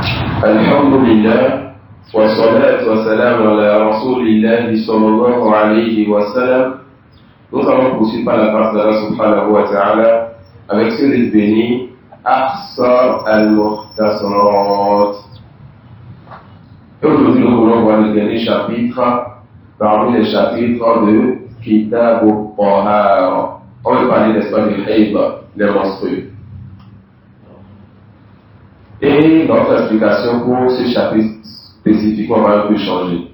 الحمد لله والصلاة والسلام على رسول الله صلى الله عليه وسلم. Nous allons poursuivre par la grâce d'Allah subhanahu wa ta'ala avec ce livre béni Ahsan al-Muhtasarat. Et aujourd'hui nous voulons voir le dernier chapitre parmi les chapitres de Kitab al-Tahara. On va parler, n'est-ce pas, du haïd, les menstrues. Et notre explication pour ce chapitre spécifiquement va un peu changer.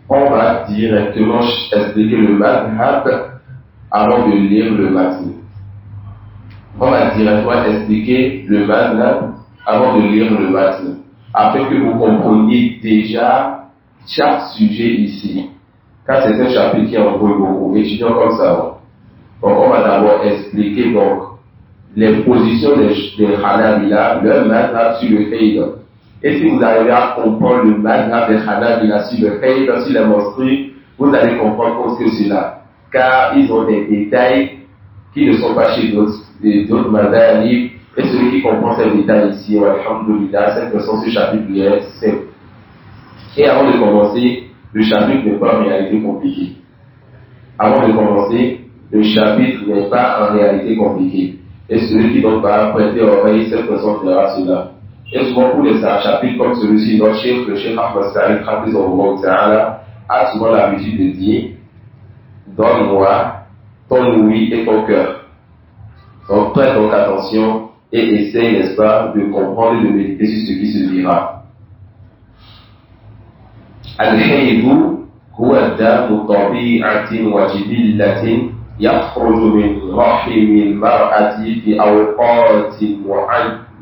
On va directement expliquer le madhab avant de lire le matin. On va directement expliquer le madhab avant de lire le matin, afin que vous compreniez déjà chaque sujet ici. Car c'est un chapitre qui embrouille beaucoup, étudiants comme ça. Donc on va d'abord expliquer donc les positions des Hanabila, leur madhab sur le haïd. Et si vous arrivez à comprendre le madhab des Hanabila sur le haïd, sur les menstrues, vous allez comprendre que c'est là. Car ils ont des détails qui ne sont pas chez d'autres madhab. Et celui qui comprend ces détails ici, alhamdoulilah, cette leçon, ce chapitre est simple. Et avant de commencer, le chapitre n'est pas en réalité compliqué. Avant de commencer, le chapitre n'est pas en réalité compliqué. Et celui qui donc va prêter oreille, cette personne verra cela. Et souvent pour les chapitres comme celui-ci, notre chef, le chef Ahmad Sa'id, a souvent l'habitude de dire: donne-moi ton ouïe et ton cœur. Donc prête donc attention et essaye, n'est-ce pas, de comprendre et de méditer sur ce qui se dira. Al-Haïdou huwa damu tabi'atin wa jibillatin يخرج من رحم المرأة في أوقات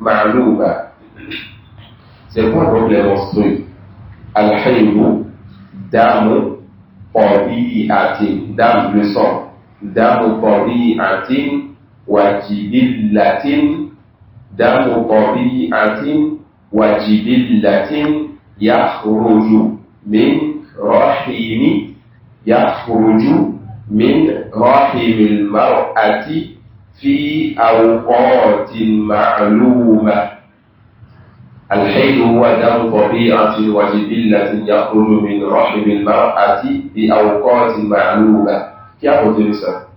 معلومة. C'est quoi donc les menstrues? Al-Haïdou, dame tabi'atin, dame le sang, dame tabi'atin wa jibillatin, dame tabi'atin wa jibillatin yakhruju min rahimi, yakhruju من رحم المرأة في أوقات معلومة. الحيض هو دم طبيعة وجبلة يخرج من رحم المرأة في أوقات معلومة. Qui a retenu ça?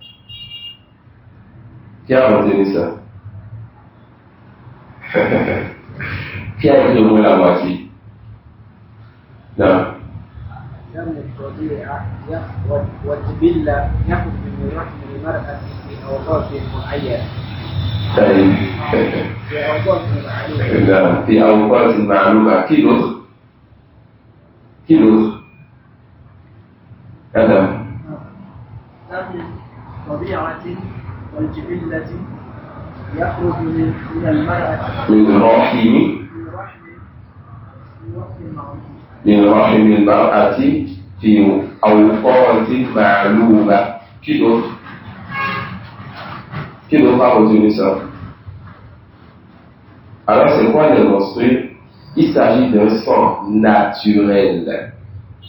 Qui a retenu ça? Qui a écrit au moins la moitié? Non. دم الطبيعة والجبلة يخرج من رحم المرأة في أوقات معينة. في أوقات معلومة. في أوقات معلومة. Qui d'autre? Qui d'autre? Adam. دم الطبيعة والجبلة يخرج من المرأة من رحم من رحم المرأة في أوقات معلومة. Qui d'autre? Qui d'autre a retenu ça? Alors c'est quoi les menstrues? Il s'agit d'un sang naturel.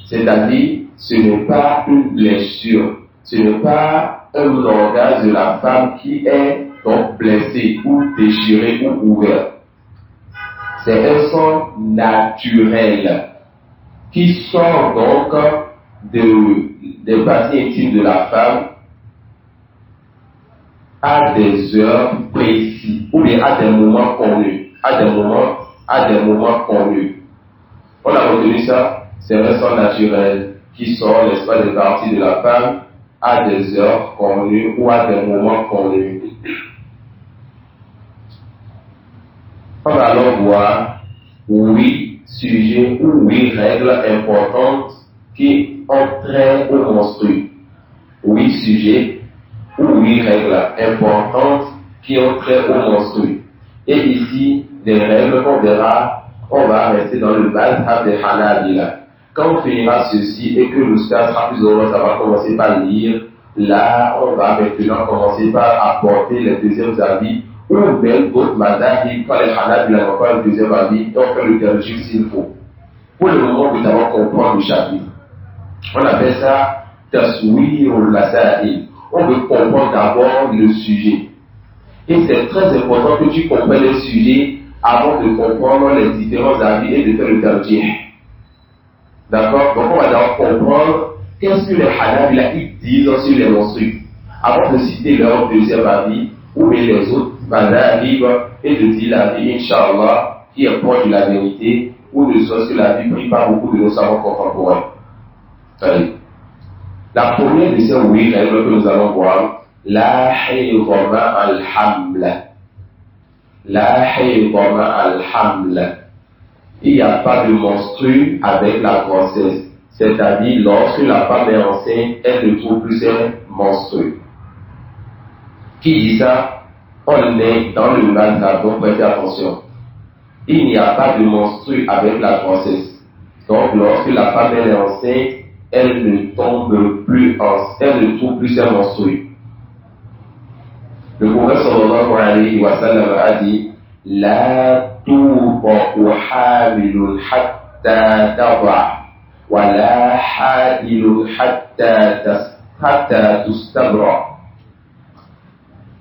C'est-à-dire, ce n'est pas une blessure. Ce n'est pas un organe de la femme qui est donc blessé ou déchiré ou ouvert. C'est un sang naturel qui sort donc des parties intimes de la femme à des heures précises ou bien à des moments connus. À des moments connus. On a retenu ça, c'est un sang naturel qui sort, n'est-ce pas, des parties de la femme à des heures connues ou à des moments connus. On va alors voir, oui, sujet ou oui, règles importantes qui ont trait aux menstrues. Oui, sujet ou oui, règles importantes qui ont trait aux menstrues. Et ici, des règles qu'on verra, on va rester dans le madhab des Hanabila. Quand on finira ceci et que l'oustaz Hafizullah, ça va commencer par lire, là, on va maintenant commencer par apporter les deuxièmes avis ou même d'autres madhab, quand les Hanabila n'ont pas le deuxième avis, et on fait le terjih s'il faut. Pour le moment, nous allons comprendre le chapitre. On appelle ça taswir al-masail. On veut comprendre d'abord le sujet. Et c'est très important que tu comprennes le sujet avant de comprendre les différents avis et de faire le tarjih. D'accord? Donc on va d'abord comprendre qu'est-ce que les Hanabila disent sur les menstrues, avant de citer leur deuxième avis, ou bien les autres madhahib, et de dire l'avis, Inch'Allah, qui est proche de la vérité, ou de ce que l'avis pris par beaucoup de nos savants contemporains. Allez. La première de ces 8 règles que nous allons voir, la haydama al-hamla. La haydama al-hamla. Il n'y a pas de menstru avec la grossesse. C'est-à-dire, lorsque la femme est enceinte, elle ne trouve plus ses menstrues. Qui dit ça? On est dans le mazhab, donc prêtez attention. Il n'y a pas de menstru avec la grossesse. Donc, lorsque la femme est enceinte, elle ne tombe plus elle ne trouve plus ses menstrues. Le prophète sallallahu alayhi wa sallam a dit, la tu'ba'u hamilun hatta tad'a, wa la hadilun hatta tustabra.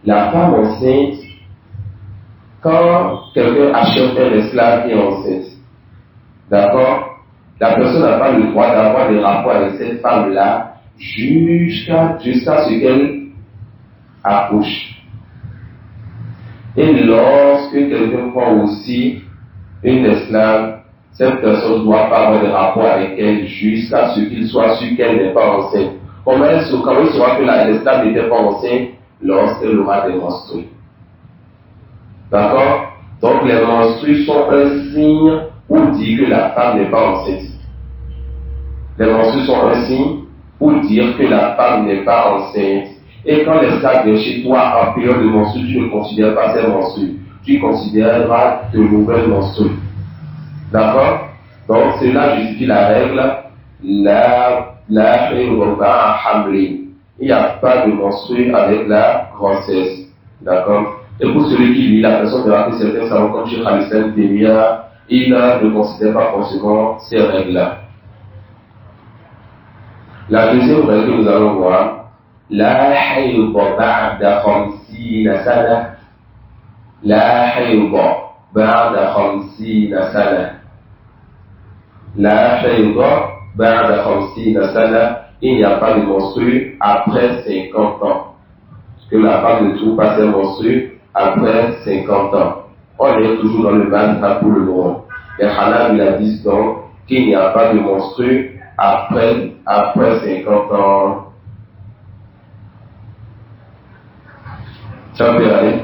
La femme enceinte, quand quelqu'un achète un esclave qui est enceinte, d'accord, la personne n'a pas le droit d'avoir des rapports avec cette femme-là jusqu'à ce qu'elle accouche. Et lorsque quelqu'un prend aussi une esclave, cette personne ne doit pas avoir de rapport avec elle jusqu'à ce qu'il soit sûr qu'elle n'est pas enceinte. Comment il saura que l'esclave n'était pas enceinte? Lorsqu'elle aura des menstrues. D'accord? Donc les menstrues sont un signe pour dire que la femme n'est pas enceinte. Les menstrues sont un signe pour dire que la femme n'est pas enceinte. Et quand l'esclave vient chez toi en période de menstrues, tu ne considères pas ces menstrues. Tu considéreras de nouvelles menstrues. D'accord? Donc cela justifie la règle la haydama hamlin. Il n'y a pas de menstrues avec la grossesse. D'accord? Et pour celui qui lit, la personne verra que certains savants comme Cheikh Al-Islam Taymiyyah, il ne considère pas forcément ces règles-là. La deuxième règle que nous allons voir, la haydha ba'da 50 sana. La haydha ba'da 50 sana. La haydha ba'da 50 sana. Il n'y a pas de menstrues après 50 ans. Parce que la femme ne trouve pas ses menstrues après 50 ans. On est toujours dans le mazhab pour le moment. Les Hanabila disent donc qu'il n'y a pas de menstrues après 50 ans. Ça peut aller.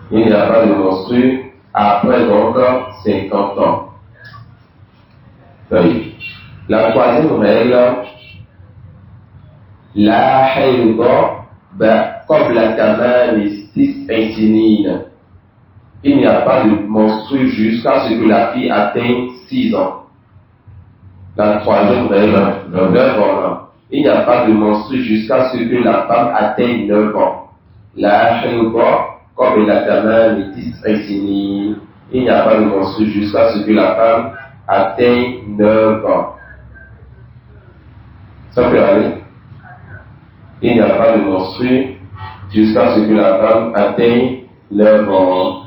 Il n'y a pas de menstrues après donc 50 ans. Oui. La troisième règle, la haydha qabla tamami 6 sinina. Il n'y a pas de menstrues jusqu'à ce que la fille atteigne 6 ans. La troisième règle, 9 ans. Il n'y a pas de menstrues jusqu'à ce que la femme atteigne 9 ans. La haydha qabla tamami 9 sinina. Il n'y a pas de menstrues jusqu'à ce que la femme atteigne 9 ans. Ça peut aller. Il n'y a pas de menstrues jusqu'à ce que la femme atteigne 9 ans.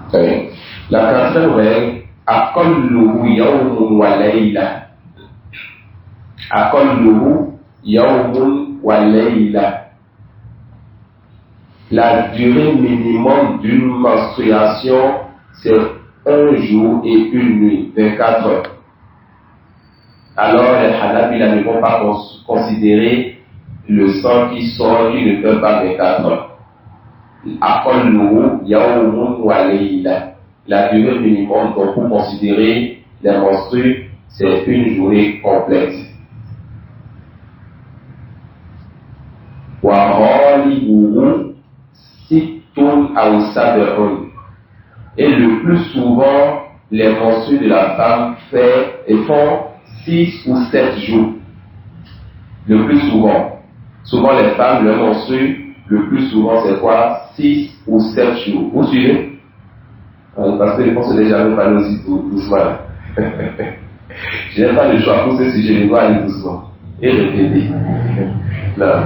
Okay. La quatrième règle, aqalluhu yawmun wa layla. Aqalluhu yawmun wa layla. La durée minimum d'une menstruation, c'est 1 jour et 1 nuit, 24 heures. Alors les Hanabila ne vont pas considérer le sang qui sort, qui ne fait pas 24 heures. Aqalluhu yawmun wa layla. La durée minimum donc pour considérer les menstrues, c'est 1 journée complète. Wa ghalibuhu sittun aw sab'un. Et le plus souvent, les menstrues de la femme font 6 ou 7 jours. Le plus souvent. Souvent les femmes, leurs menstrues, le plus souvent c'est quoi? 6 ou 7 jours. Vous suivez? Parce que je pense que les gens ne parlent aussi doucement. Je n'ai pas le choix pour ce sujet, je dois aller doucement et répéter. Là.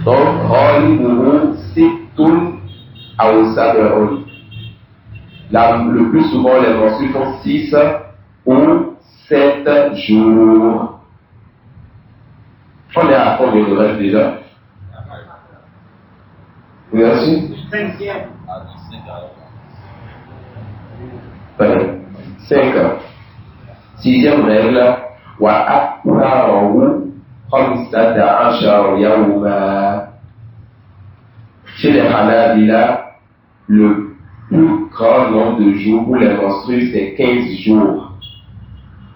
Donc, Roli Bourou, c'est tout à Osa de Roli. Le plus souvent, les menstrues font 6 ou 7 jours. On est à combien de reste déjà? Merci. 5. 6e règle, wa akbarahu khamsata ashara yawma. Chez les Hanabila, le plus grand nombre de jours pour les menstrues, c'est 15 jours.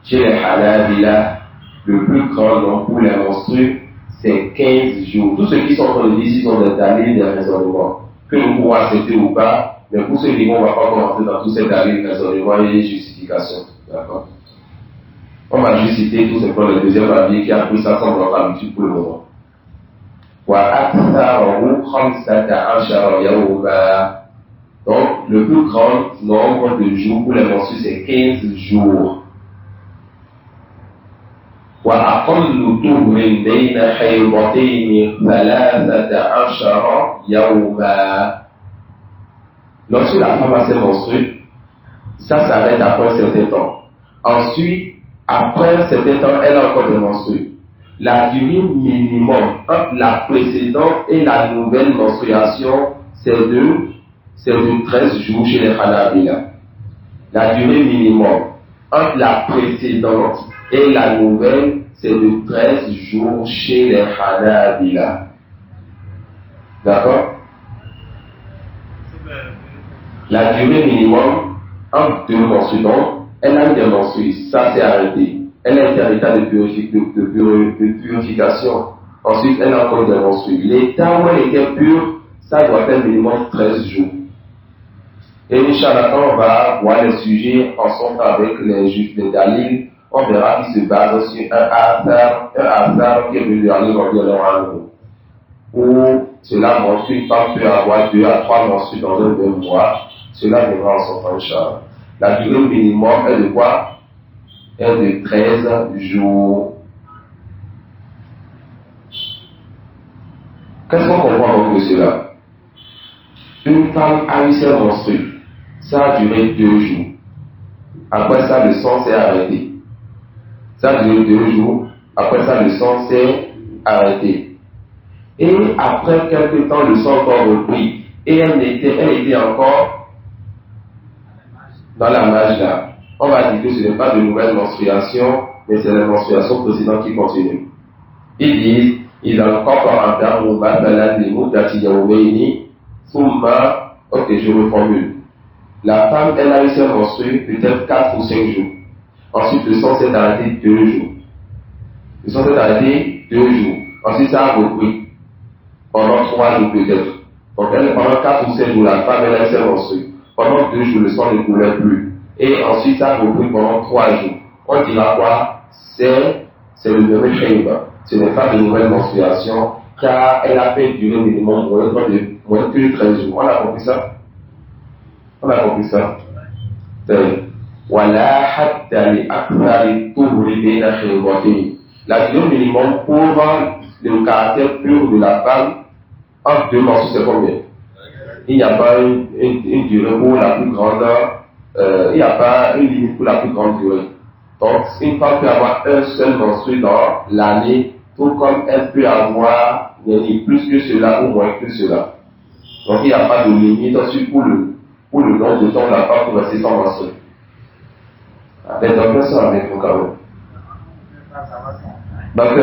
Chez les Hanabila, le plus grand nombre pour les menstrues, c'est 15 jours. Tous ceux qui sont en train de dire ici sont des dalils, des raisonnements, que nous pouvons accepter ou pas, mais pour ce niveau, on ne va pas commencer dans tous ces dalils, raisonnements et justifications. D'accord? On va juste citer tout simplement le deuxième avis qui a pris ça comme notre habitude pour le moment. Donc, le plus grand nombre de jours pour les menstrues, c'est 15 jours. وأقل طهر بين حيضتين 13 يوما. Lorsque la femme a ses menstrues, ça s'arrête après un certain temps. Ensuite, après un certain temps, elle a encore des menstrues. La durée minimum entre la précédente et la nouvelle menstruation, c'est de 13 jours chez les Hanabila. La durée minimum entre la précédente et la nouvelle, c'est de 13 jours chez les Hanabila. D'accord? La durée minimum entre deux menstrues, donc, elle a eu des menstrues, ça s'est arrêté. Elle est en état de purification. Ensuite, elle a encore des menstrues. L'état où elle était pure, ça doit être minimum 13 jours. Et Inch'Allah, quand on va voir les sujets ensemble avec les juifs, les dalils, on verra qu'ils se basent sur un hasard qui est venu à nous, où cela montre qu'une femme peut avoir 2 à 3 menstrues dans un même mois. Cela viendra en son temps, Inch'Allah. La durée minimum est de quoi? Est de 13 jours. Qu'est-ce qu'on comprend donc de cela? Une femme a eu ses menstrues. Ça a duré 2 jours. Après ça, le sang s'est arrêté. Ça a duré 2 jours. Après ça, le sang s'est arrêté. Et après quelques temps, le sang encore repris. Et elle était encore dans la mage là. On va dire que ce n'est pas de nouvelles menstruations, mais c'est les menstruations précédentes qui continuent. Ils disent, il a encore par un terme ou batala des mots d'Atiyaoumeini, Soumma, ok, je reformule. La femme, elle a eu ses menstrues peut-être 4 ou 5 jours. Ensuite, le sang s'est arrêté 2 jours. Le sang s'est arrêté 2 jours. Ensuite, ça a repris pendant 3 jours peut-être. Donc, pendant 4 ou 5 jours, la femme, elle a eu ses menstrues. Pendant 2 jours, le sang ne coulait plus. Et ensuite, ça a repris pendant 3 jours. On dira quoi? C'est le nouvel chayba. Ce n'est pas de nouvelle menstruation, car elle a fait durer minimum moins que 13 jours. On a compris ça? On a compris ça? Voilà, la durée minimum pour le caractère pur de la femme entre 2 menstrues, c'est combien? Il n'y a pas une durée pour la plus grande, il n'y a pas une limite pour la plus grande durée. Donc, une femme peut avoir un seul menstru dans l'année, tout comme elle peut avoir plus que cela ou moins que cela. Donc, il n'y a pas de limite ensuite pour le nombre de temps de la femme pour rester sans menstru. Les docteurs sont avec nous quand même. Donc,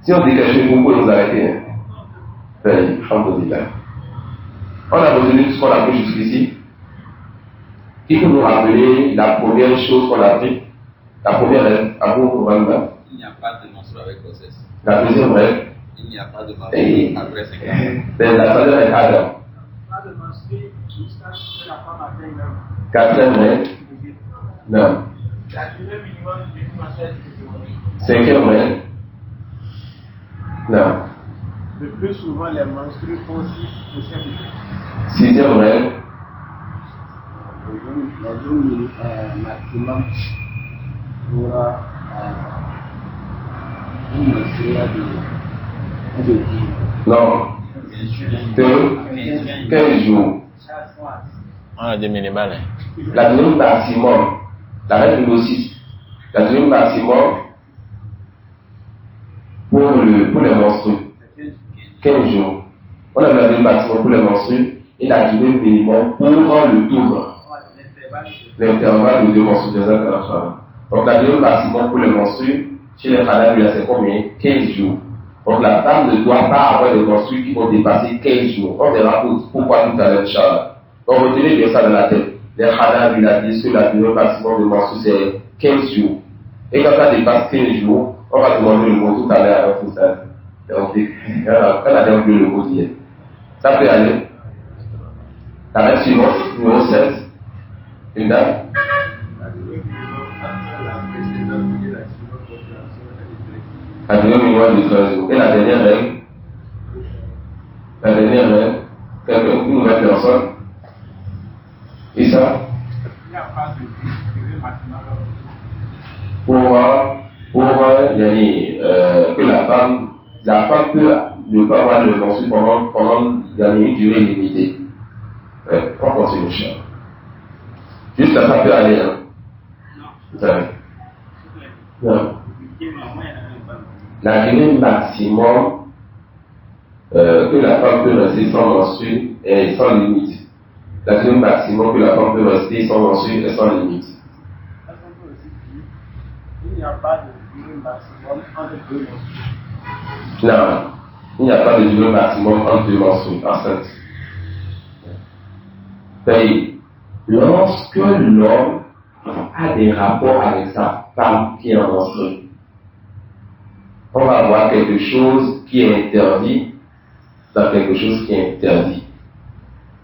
si on dit quelque chose, vous pouvez nous arrêter. Alhamdulillah. On a retenu tout ce qu'on a pris jusqu'ici. Qui peut nous rappeler la première chose qu'on a appris? La première règle, à vous, il n'y a pas de menstru avec grossesse. La deuxième règle, il n'y a pas de menstru après 5 ans. C'est la troisième règle, Adam. Pas de menstru jusqu'à ce que la femme atteigne l'homme. Quatrième règle, non. La durée minimum d'une menstruation. Cinquième règle, non. Le plus souvent, les menstrues font 6 ou 7 jours. Sixième règle, La durée maximum pour Non. 15 jours. On a dit minimal. La durée maximum, la règle numéro 6, la durée maximum pour les menstrues, 15 jours. On a la durée maximum pour les menstrues et la durée minimum pour le tour. L'intervalle de 2 menstrues. Donc la durée maximum pour les menstrues, chez les femmes, c'est combien? 15 jours. Donc la femme ne doit pas avoir des menstrues qui vont dépasser 15 jours. On verra pourquoi tout à l'heure, Inch'Allah. Donc retenez bien ça dans la tête. Les Hadar, il a dit que la durée maximum de menstrues c'est 15 jours. Et quand ça dépasse 15 jours, on va demander le mot tout à l'heure avec ça. Donc, elle a oublié le mot d'hier. Ça peut aller. La règle suivante, numéro 16. Une dame. La durée minimum de 13 jours. Et la dernière règle. Une nouvelle personne. Et ça? Pour que la femme peut ne pas avoir de menstrues pendant une durée limitée. On continue, cher. Juste ça peut aller, hein? Non. La durée maximum que la femme peut rester sans menstrues est sans limite. La durée maximum que la femme peut rester sans menstrues est sans limite. Il n'y a pas de durée maximum entre 2 menstrues. Non, il n'y a pas de durée maximum entre 2 menstrues enceintes. Lorsque l'homme a des rapports avec sa femme qui est en menstrues, on va voir quelque chose qui est interdit dans quelque chose qui est interdit.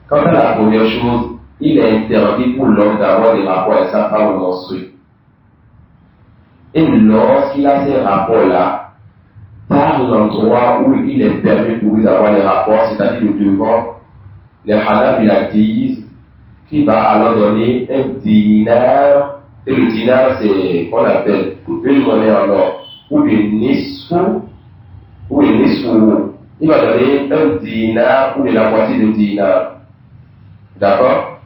Quant à la première chose, il est interdit pour l'homme d'avoir des rapports avec sa femme menstruée. Et lorsqu'il a ces rapports-là, par l'endroit où il est permis pour lui d'avoir les rapports, c'est-à-dire le devant, les Hanabila disent qu'il va alors donner un dinar, et le dinar c'est qu'on appelle une monnaie en or, ou des nisfu, il va donner un dinar ou de la moitié de dinar. D'accord?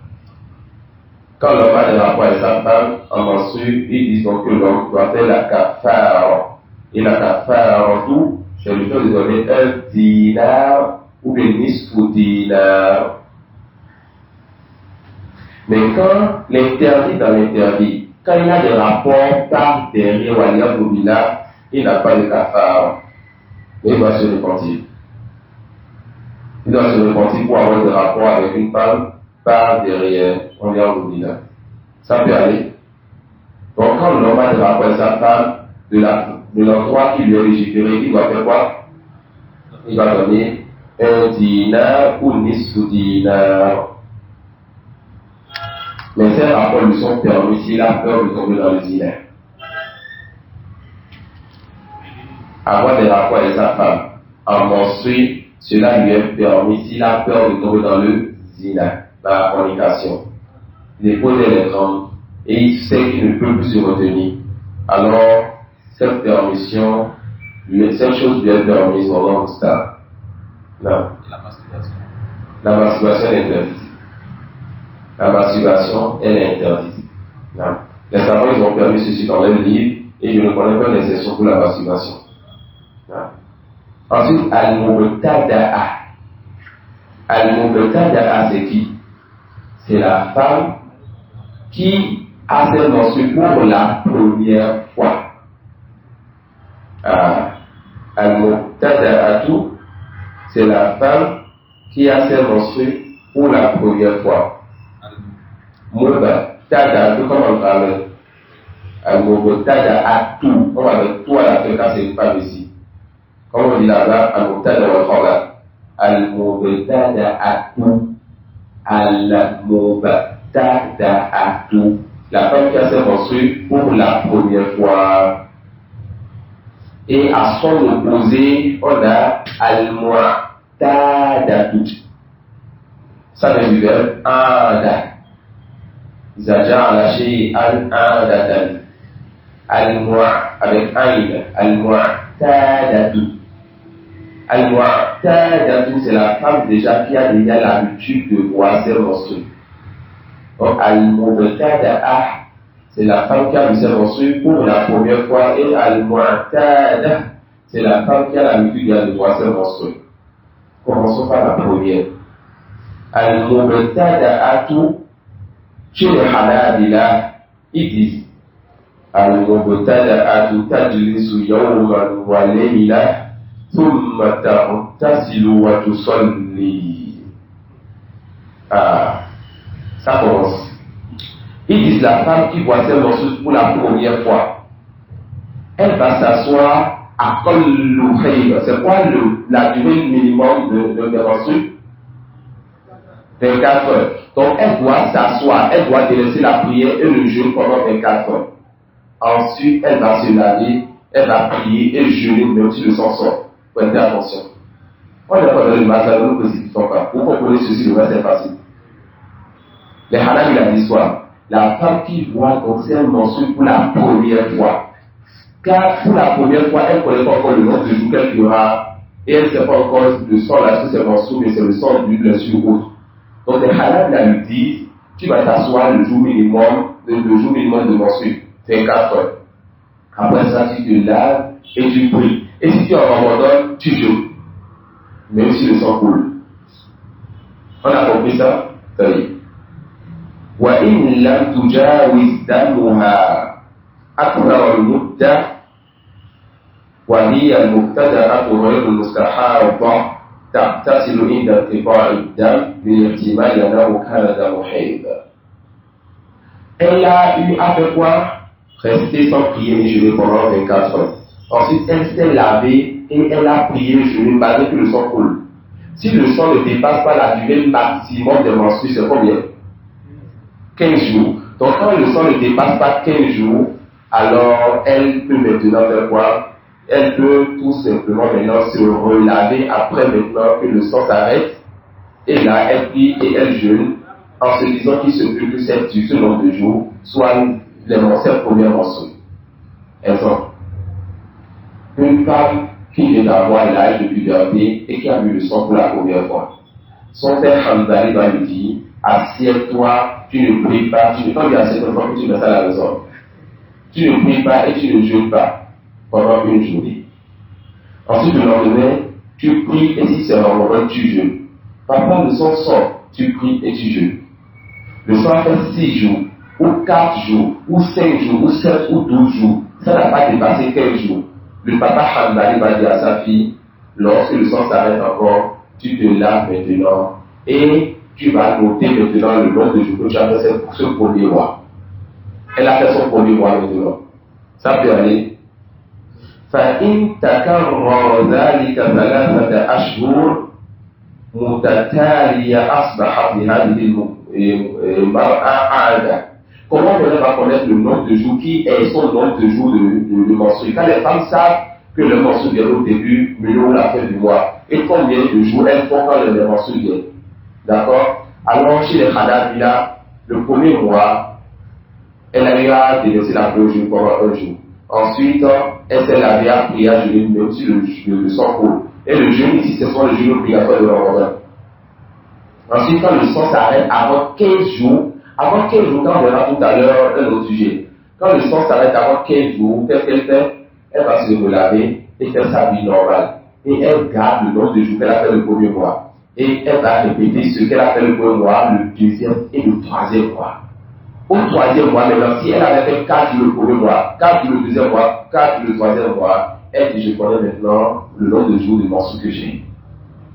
Quand l'homme a des rapports avec sa femme en menstrues, ils disent donc que l'homme doit faire la kafara. Et la kafara en tout, c'est le fait de donner un dinar ou des nisfu dinar. Mais quand l'interdit dans l'interdit, quand il a des rapports par derrière Waliya Boubila, il n'a pas de kafara. Mais il doit se repentir. Il doit se repentir pour avoir des rapports avec une femme par derrière Waliya Boubila. Ça peut aller. Donc quand l'homme a des rapports avec sa femme, de l'endroit qui lui est légiféré, il doit faire quoi? Il va donner un dinar ou nisfu dinar. Mais ces rapports lui sont permis s'il a peur de tomber dans le dinar. Avoir des rapports avec sa femme en menstrues, cela lui est permis s'il a peur de tomber dans le zina, dans la fornication. Il est posé les jambes et il sait qu'il ne peut plus se retenir. Alors, cette permission, cette chose lui est permise au nom de ça. Non. La masturbation est interdite. La masturbation, elle est interdite. Non. Les savants, ils ont permis ceci dans leur livre et je ne connais pas l'exception pour la masturbation. Non. Ensuite, Al-Mubtada'a. Al-Mubtada'a, c'est qui? C'est la femme qui a ses menstrues pour la première fois. Al-Mubtada'atu, c'est la femme qui a ses menstrues pour la première fois. Mubtada'atu, comment on parle? Al-Mubtada'atu, on va mettre tout à la fin quand c'est une femme ici. Comme on dit là-bas, Al-Mubtada'atu. Al-Mubtada'atu. Al-Mubtada'atu. La femme qui a ses menstrues pour la première fois. Et à son opposé, on a Al-Mu'tadatu. Ça vient du verbe Ada. Zaja ala shay'an adatan. avec Aïd, al-mu'tadatu. Al-mu'tadatu, c'est la femme déjà qui a déjà l'habitude de voir ses menstrues. Donc, al-mubtada'a, c'est la femme qui a vu ses menstrues pour la première fois, et al-mu'tada, c'est la femme qui a l'habitude de voir ses menstrues. Commençons par la première. Al-mubtada'atu, chez les Hanabila, ils disent Al-mubtada'atu tajlisu yawman wa layla thumma taghtasilu wa tusalli. Ça commence. Ils disent la femme qui voit ses menstrues pour la première fois, elle va s'asseoir à Kollu Khayr. C'est quoi la durée minimum de menstrues? 24 heures. Donc elle doit s'asseoir, elle doit délaisser la prière et le jeûne pendant 24 heures. Ensuite, elle va se laver, elle va prier et jeûner, même si le sang sort. Prêtez attention. On n'est pas dans le mazal, nous ne précipitons pas. Vous comprenez ceci, le reste est facile. Les Hanabila, il a l'histoire. La femme qui voit donc ses menstrues pour la première fois. Car pour la première fois, elle ne connaît pas encore le nombre de jours qu'elle fera. Et elle ne sait pas encore le sang là sur ses menstrues, mais c'est le sang d'une blessure ou autre. Donc les Hanabila lui disent, tu vas t'asseoir le jour minimum de menstrues, 24 heures. Après ça, tu te laves et tu pries. Et si tu en abandonnes, tu jeûnes. Même si le sang coule. On a compris ça? Ça y est. وإن لم تجاوز دمها أكثر المدة وهي المبتدأة غير المستحاضة تغتسل عند انقطاع الدم بالاحتمال أنه كان دم حيض. Elle a eu avec quoi rester sans prier et jeûner pendant 24 heures. Ensuite, elle s'est lavée et elle a prié et jeûné malgré que le sang coule. Si le sang ne dépasse pas la durée maximum de menstrues, c'est combien? 15 jours. Donc quand le sang ne dépasse pas 15 jours, alors elle peut maintenant faire quoi? Elle peut tout simplement maintenant se relaver après maintenant que le sang s'arrête. Et là, elle prie et elle jeûne en se disant qu'il se peut que ce nombre de jours soit ses premières menstrues. Exemple. Une femme qui vient d'avoir l'âge de puberté et qui a vu le sang pour la première fois. Son père Hamdali va lui dire, assieds-toi, tu ne pries pas, tu ne pas dire assieds-toi que tu mets ça à la maison. Tu ne pries pas et tu ne jeûnes pas pendant une journée. Ensuite, le lendemain, tu pries et si c'est un moment, tu jeûnes. Parfois, le sang sort, tu pries et tu jeûnes. Le sang fait 6 jours, ou 4 jours, ou 5 jours, ou 7 ou 12 jours. Ça n'a pas dépassé 15 jours. Le papa Hamdali va dire à sa fille, lorsque le sang s'arrête encore, tu te laves maintenant et tu vas noter maintenant le nombre de jours que tu as fait ce premier mois. Elle a fait son premier mois maintenant. Ça peut aller. فإن تكرر ذلك 3 أشهر متتالية أصبحت لهذه المرأة عادة. Comment on va connaître le nombre de jours qui est son nombre de jours de menstrues? Quand les femmes savent que le menstrues vient au début, milieu ou la fin du mois, et combien de jours elles font quand le menstrues vient. D'accord? Alors chez les Hanabila, le premier mois, elle a délaissé la prière pendant un jour. Ensuite, elle s'est lavée à prier à jeûner, même si le sang coule. Et le jeûne ici, c'est soit le jeûne obligatoire de Ramadan. Ensuite, quand le sang s'arrête avant 15 jours, quand on verra tout à l'heure un autre sujet. Quand le sang s'arrête avant 15 jours, qu'est-ce qu'elle fait? Elle va se relaver et faire sa vie normale. Et elle garde le nombre de jours qu'elle a fait le premier mois. Et elle va répéter ce qu'elle a fait le premier mois, le deuxième et le troisième mois. Au troisième mois, maintenant, si elle avait fait 4 jours le premier mois, 4 jours le deuxième mois, 4 jours le troisième mois, elle dit, je connais maintenant le nombre de jours de menstrues que j'ai.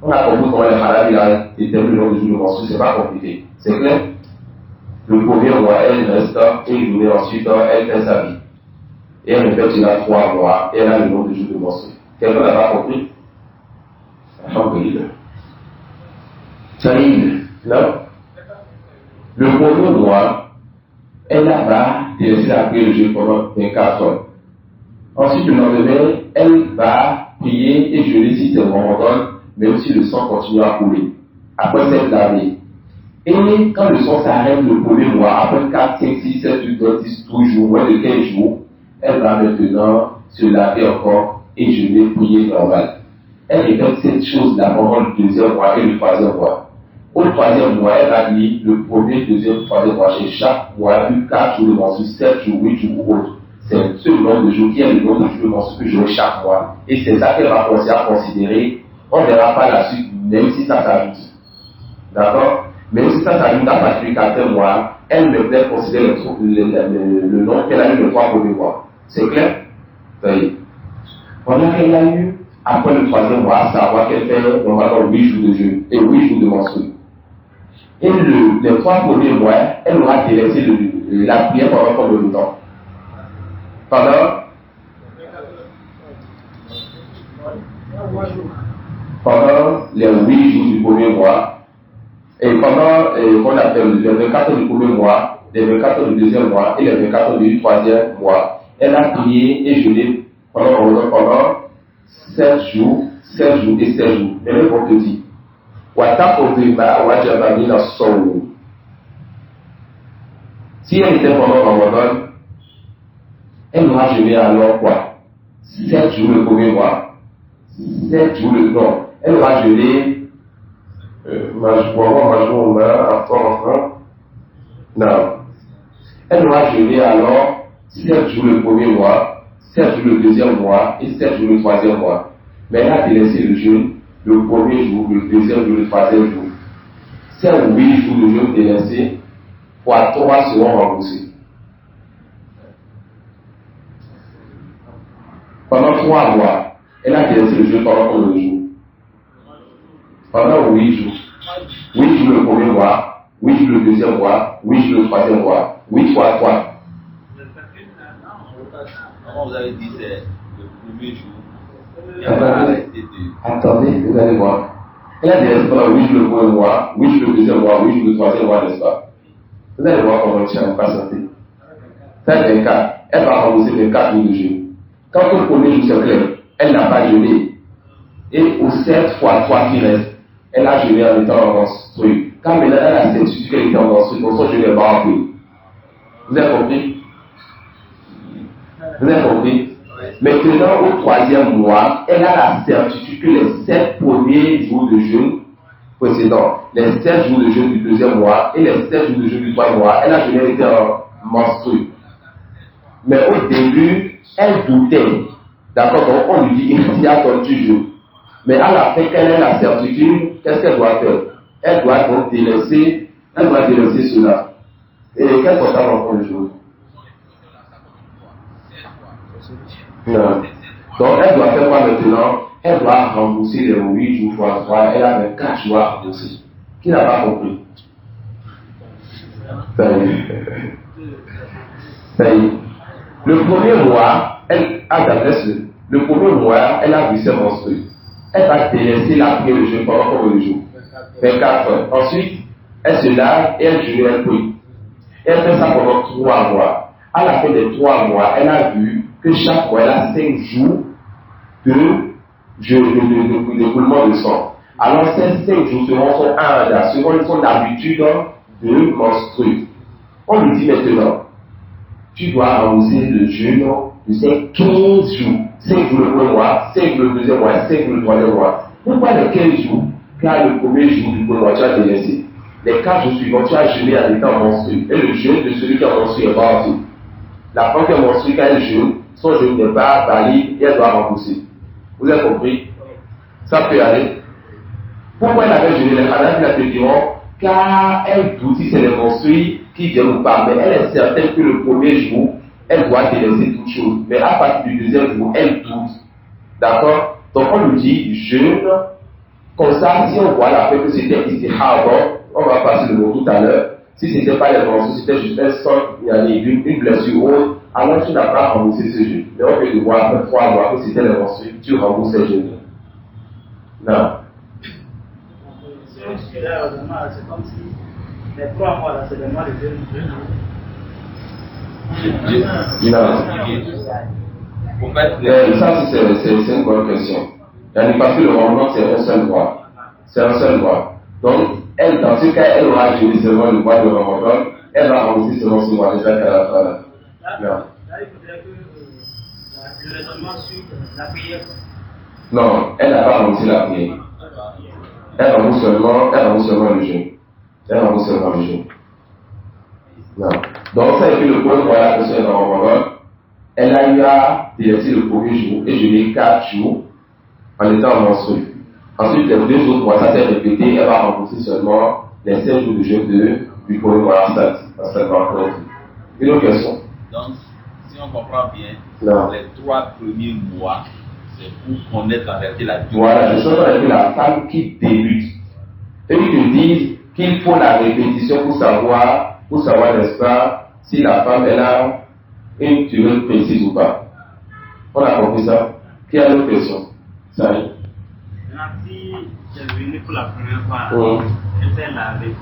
On a compris comment les Hanabila déterminent le nombre de jours de menstrues, c'est pas compliqué. C'est clair? Le premier mois, elle reste une journée, ensuite, elle fait sa vie. Et elle répète, il a 3 mois, et elle a le nombre de jours de menstrues. Quelqu'un n'a pas compris? Alhamdulillah. Saïd, non? Le premier mois, elle va délaisser la prière le jeûne pendant 24 heures. Ensuite, le lendemain, elle va prier et jeûner si c'est Ramadan, même si le sang continue à couler. Après cette lavée. Et quand le sang s'arrête le premier mois, après 4, 5, 6, 7, 8, 10, 12 jours, moins de 15 jours, elle va maintenant se laver encore et jeûner, prier normal. Elle répète cette chose-là pendant le deuxième mois et le troisième mois. Au troisième mois, elle a dit le premier, deuxième, troisième mois, chez chaque mois, plus 4 jours de menstrues, 7 jours, 8 jours ou autre. C'est ce nombre de jours qui est le nombre de jours de menstrues que j'aurai chaque mois. Et c'est ça qu'elle va commencer à considérer. On ne verra pas la suite, même si ça s'ajoute. D'accord? Même si ça s'ajoute à partir du 4e mois, elle ne peut considérer le nom qu'elle a eu le 3 premiers mois. C'est clair? Oui. Pendant qu'elle a eu, après le 3e mois, à savoir qu'elle fait normalement 8 jours de jeûne et 8 jours de menstrues. Et les 3 premiers mois, elle aura délaissé la prière pendant combien de temps? Pendant les 8 jours du premier mois, et pendant qu'on appelle les 24 du premier mois, les 24 du deuxième mois et les 24 du troisième mois, elle a prié et jeûné pendant 7 jours et 7 jours. Mais le bon te dit, si elle était pendant Ramadan, elle aura jeûné alors quoi? 7 jours le premier mois, 7 jours le non. Elle aura jeûné non. Elle aura jeûné alors 7 jours le premier mois, 7 jours le deuxième mois et 7 jours le troisième mois. Mais elle a délaissé le jeûne le premier jour, le deuxième jour, le troisième jour. Ces 8 jours de jeûne délaissés, fois 3 seront remboursés. Pendant 3 mois, elle a délaissé le jeûne pendant combien de jours? Pendant 8 jours. 8 jours le premier mois, 8 jours le deuxième mois, 8 jours le troisième mois. 8 fois 3. Comment vous avez dit c'est le premier jour? Attendez, vous allez voir. Elle a délaissé pendant 8 jours le premier mois, 8 jours le deuxième mois, 8 jours le troisième mois, n'est-ce pas? Vous allez voir comment elle va patienter. C'est 24. Elle va rembourser 24 jours de jeûne. Quand le premier jour c'est clair, elle n'a pas jeûné. Et aux 7 fois 3 qui restent, elle a jeûné en étant menstruée. Quand maintenant elle a certifié qu'elle était en menstruée, pour son jeûne n'est pas rempli. Vous avez compris? Vous avez compris? Maintenant, au 3e mois, elle a la certitude que les 7 premiers jours de jeûne précédents, les 7 jours de jeûne du 2e mois et les 7 jours de jeûne du 3e mois, elle a jeûné, elle était en menstruée. Mais au début, elle doutait. D'accord? Donc on lui dit, il y a ton jour. Mais à la fin, qu'elle ait la certitude, qu'est-ce qu'elle doit faire? Elle doit donc délaisser cela. Et qu'est-ce qu'on t'a encore le jour? Non. Donc elle doit faire quoi maintenant? Elle doit rembourser les 8 jours fois 3, elle a 24 jours à rembourser. Qui n'a pas compris? Ça y est. Le premier mois, elle a vu ses menstrues. Elle va délaisser la prière le jeûne pendant combien de jours? 24 heures. Ensuite, elle se lave et elle jeûne, elle prie. Elle fait ça pendant 3 mois. À la fin des 3 mois, elle a vu que chaque mois, elle a 5 jours de coulement de sang. Alors, ces 5 jours seront son anda, selon son habitude de menstruer. On lui dit maintenant, tu dois rembourser le jeûne de ces 15 jours. 5 jours le premier mois, 5 jours le deuxième mois, 5 jours le troisième mois. Pourquoi les 15 jours? Car le premier jour du premier mois, tu as délaissé. Les 4 jours suivants, tu as jeûné à l'état menstrué. Et le jeûne de celui qui a menstrué est pas entier. La femme qui a menstrué, quand elle jeûne, son jeûne n'est pas valide et elle doit rembourser. Vous avez compris? Ça peut aller. Pourquoi elle avait jeûné? Les Hanafi la te diront, car elle doute si c'est les menstrues qui viennent ou pas. Mais elle est certaine que le premier jour, elle doit délaisser toute chose. Mais à partir du deuxième jour, elle doute. D'accord? Donc on lui dit jeûne. Comme ça, si on voit la fait que c'était ici avant, on va passer le mot tout à l'heure. Si ce n'était pas les menstrues, c'était juste un sang, une blessure haute, alors tu n'as pas remboursé ce jeûne. Mais on peut le voir après 3 mois que c'était les menstrues, tu rembourses ce jeûne. Non. C'est comme si les 3 mois là, c'est le mois de jeûne. Non. Ça, c'est une bonne question. Parce que le Ramadan, c'est un seul mois. C'est un seul mois. Donc, elle, dans ce cas, elle aura jeûné seulement le mois de Ramadan. Elle va rembourser seulement ce mois déjà qu'à la fin. Non. Là, il faudrait que le raisonnement sur la prière. Non, elle n'a pas remboursé la prière. Elle rembourse seulement le jeûne. Non. Donc, ça a été le point pour la personne dans Ramadan. Elle a eu à délaisser le premier jour et jeûner 4 jours en étant menstruée. Ensuite, les 2 autres mois, ça s'est répété, elle va rembourser seulement les 7 jours de jeûne du premier mois à cette rencontre. Une autre question? Donc, si on comprend bien, Non. les 3 premiers mois, c'est pour connaître en réalité la durée. Voilà, je suis avec la femme qui débute. Eux, ils te disent qu'il faut la répétition pour savoir, n'est-ce pas, si la femme, elle a une durée précise ou pas. On a compris ça? Qui a une autre question? Ça y est. Maintenant, si j'ai venu pour la première fois, elle s'est lavée.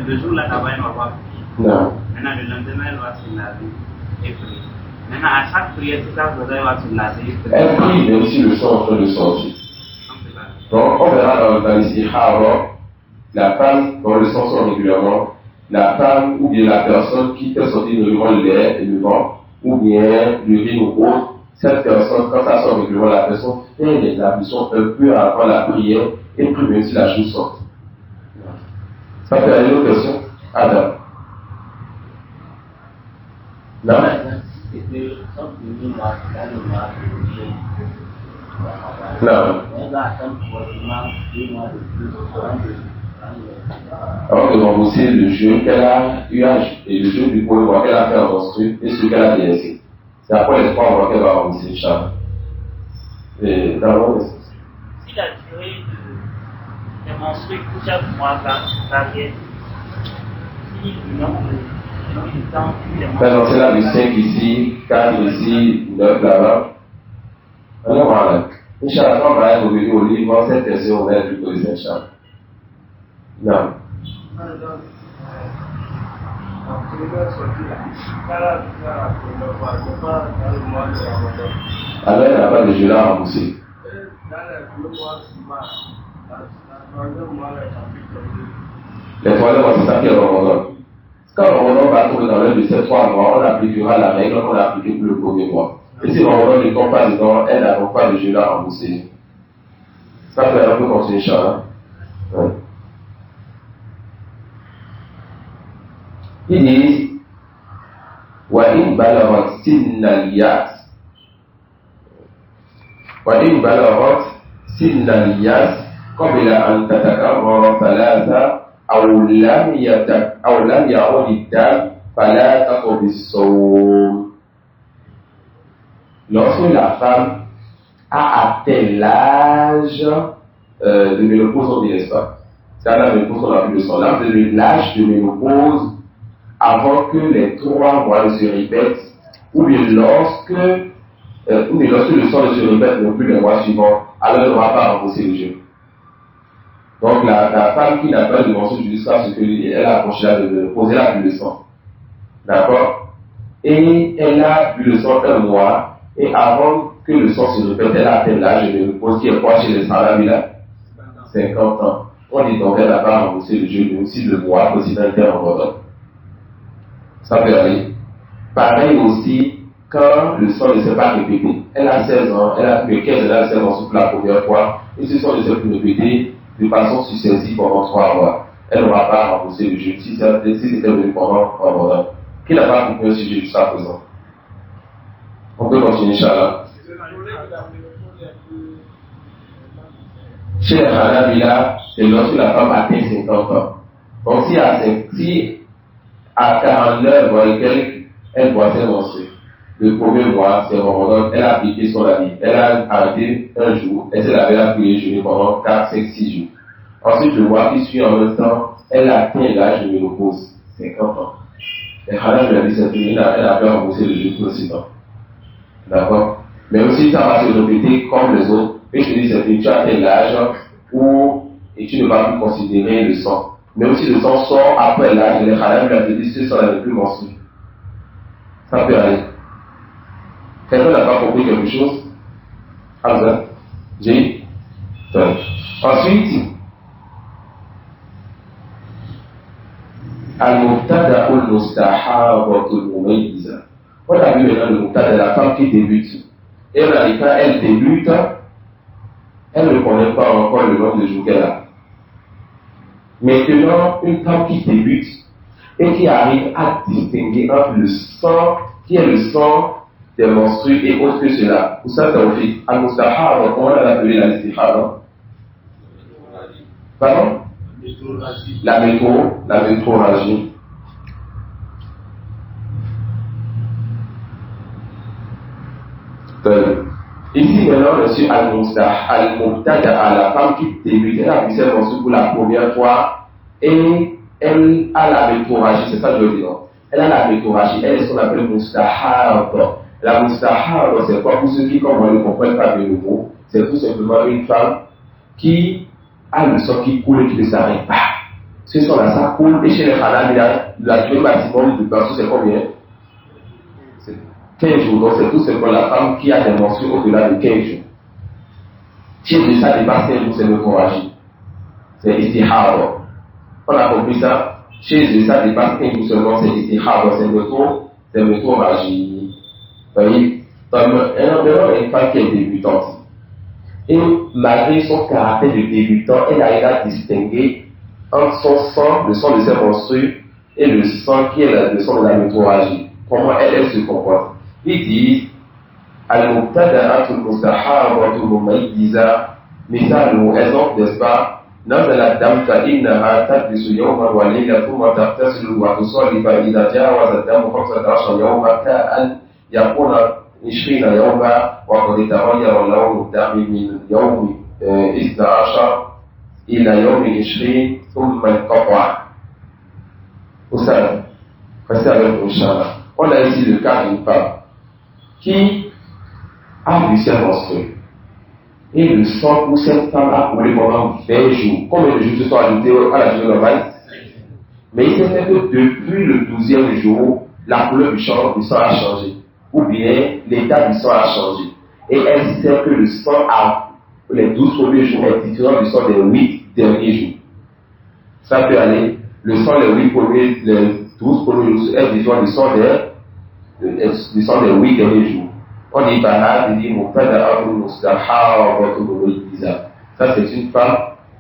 Le jour là, d'abord, elle va voir. Non. Maintenant, le lendemain, elle va se laver et prier. Maintenant, à chaque prière, tout ça, elle va se laver et prier. Elle prie même si le sang est en train de sortir. Donc, on verra dans les Sihara, la femme, quand le sang sort régulièrement, la femme ou bien la personne qui fait sortir régulièrement le lait et le vent, ou bien l'urine ou autre, cette personne, quand ça sort régulièrement, la personne fait les ablutions un peu avant la prière et prie même si la chose sort. Ça peut aller une autre question? Adam. Non? Non. Avant de rembourser le jeu qu'elle a eu et le jeu du premier mois qu'elle a fait en construit et ce qu'elle a délaissé. C'est après les 3 mois qu'elle va rembourser chaque. Et d'abord, si la durée de menstruer pour chaque mois variait, si le nombre de temps, maintenant c'est là du 5 ici, 4 ici, 9 là-bas. Alors voilà. Inch'Allah, on va revenir au livre, cette question, on va être plutôt les Inch'Allah. Non. Alors, il n'y a pas de jeu à rembourser. Les 3 mois, c'est ça qui est Ramadan. Quand Ramadan va tomber dans l'un de ces 3 mois, on appliquera la règle qu'on a appliquée pour le premier mois. Et si Ramadan ne tombe pas dedans, elle n'a donc pas de jeu à rembourser. Ça fait un peu comme ça, Inch'Allah. Ouais. Ils disent وإن بلغت سن الياس قبل أن تتكرر 3 أو لم يعود الدم فلا تقضي الصوم. Lorsque la femme a atteint l'âge de ménopause, on dit, n'est-ce pas? C'est à la ménopause qu'on a vu le sang. L'âge de ménopause avant que les 3 mois ne se répètent, ou bien lorsque le sang ne se répète non plus les mois suivants, alors elle ne va pas rembourser le jeûne. Donc la femme qui n'a pas de menstrues jusqu'à ce qu'elle a approché là de poser la bu le sang. D'accord? Et elle a bu le sang 1 mois, et avant que le sang se répète, elle a atteint l'âge de ménopause qui est quoi chez les salariés là? 50 ans. On dit donc elle n'a pas remboursé le jeûne, aussi le mois précédent était en Ramadan. Ça peut aller. Pareil aussi, quand le sang ne s'est pas répété. Elle a 16 ans, elle a plus de 15 ans, elle a 16 ans pour la première fois, et ce sang ne s'est plus répété de façon successive pendant 3 mois. Elle ne va pas rembourser le jeûne si c'était venu pendant Ramadan. Qui n'a pas compris un sujet jusqu'à présent? On peut continuer, Inch'Allah. Chez les Hanabila, c'est lorsque la femme atteint 50 ans. Donc si à 49 ans et quelques, elle doit ses menstrues. Le premier mois, c'est Ramadan, elle a appliqué son habit. Elle a arrêté un jour, elle s'est lavé la prière jeûner pendant 4, 5, 6 jours. Ensuite, le mois qui suit en même temps, elle a atteint l'âge de ménopause, 50 ans. Et Hannah lui a dit cette nuit, elle a pu rembourser le jeûne pour 6 ans. D'accord? Mais aussi, ça va se répéter comme les autres. Et je te dis, cette nuit, tu as atteint l'âge où et tu ne vas plus considérer le sang. Mais aussi le sang sort après l'âge, les Hannah lui a dit, ce sang n'est plus menstrué. Ça peut aller. Quelqu'un n'a pas compris quelque chose? Hamza? J'ai? Ensuite, Al-Mubtada ou Al-Mustahabatu Al-Mumayyiza. On a vu maintenant le Mubtada, la femme qui débute. Et en réalité, elle débute, elle ne connaît pas encore le nombre de jours qu'elle a. Maintenant, une femme qui débute et qui arrive à distinguer entre le sang, qui est le sang des menstrues et autre que cela. Pour ça, on fait al-mustahara, comment on a appelé la istihara? Pardon? La métroragie. Ici maintenant, monsieur al-Mubtada, la femme qui débute, elle a vu ses menstrues pour la première fois et elle a la métroragie, c'est ça que je veux dire. Elle a la métroragie, elle est ce qu'on appelle mustahab. La mustahab, c'est quoi pour ceux qui, comme on ne comprend pas de nouveau, c'est tout simplement une femme qui a le sang qui coule et qui ne s'arrête pas. Ce sang-là, ça coule, et chez les halal, la durée maximum de perso, c'est combien? C'est 15 jours. Donc, c'est tout simplement la femme qui a des menstrues au-delà de 15 jours. Si ça dépasse 15 jours, c'est métroragie. C'est istihab. On a compris ça. Chez eux, ça dépasse 15 jours seulement, c'est istihab, c'est métroragie. Vous voyez? Donc, une femme qui est débutante. Et malgré son caractère de débutant, elle arrive à distinguer entre son sang, le sang de ses menstrues, et le sang qui est le sang de la métroragie. Comment elle se comporte. Ils disent al-mubtada'atu al-mustahabatu mumayyiza misalu, exemple, n'est-ce pas? نزل الدم فإنها تجلس يوما وليلة ثم تغتسل وتصلي فإذا جاوز الدم 15 يوما كأن يكون 20 يوما وقد تغير لون الدم من يوم 12 إلى يوم 20 ثم انقطع. Vous savez, restez avec nous, Inch'Allah. On a ici le cas d'une femme qui a vu ses menstrues. Et le sang pour cette femme a coulé pendant 20 jours. Combien de jours se sont ajoutés à la journée normale? Mais il s'est fait que depuis le 12e jour, la couleur du sang a changé. Ou bien l'état du sang a changé. Et elle sait que le sang les 12 premiers jours est différent du sang des 8 derniers jours. Ça peut aller. Le sang les 12 premiers jours est différent du sang des 8 derniers jours. On dit ça c'est une femme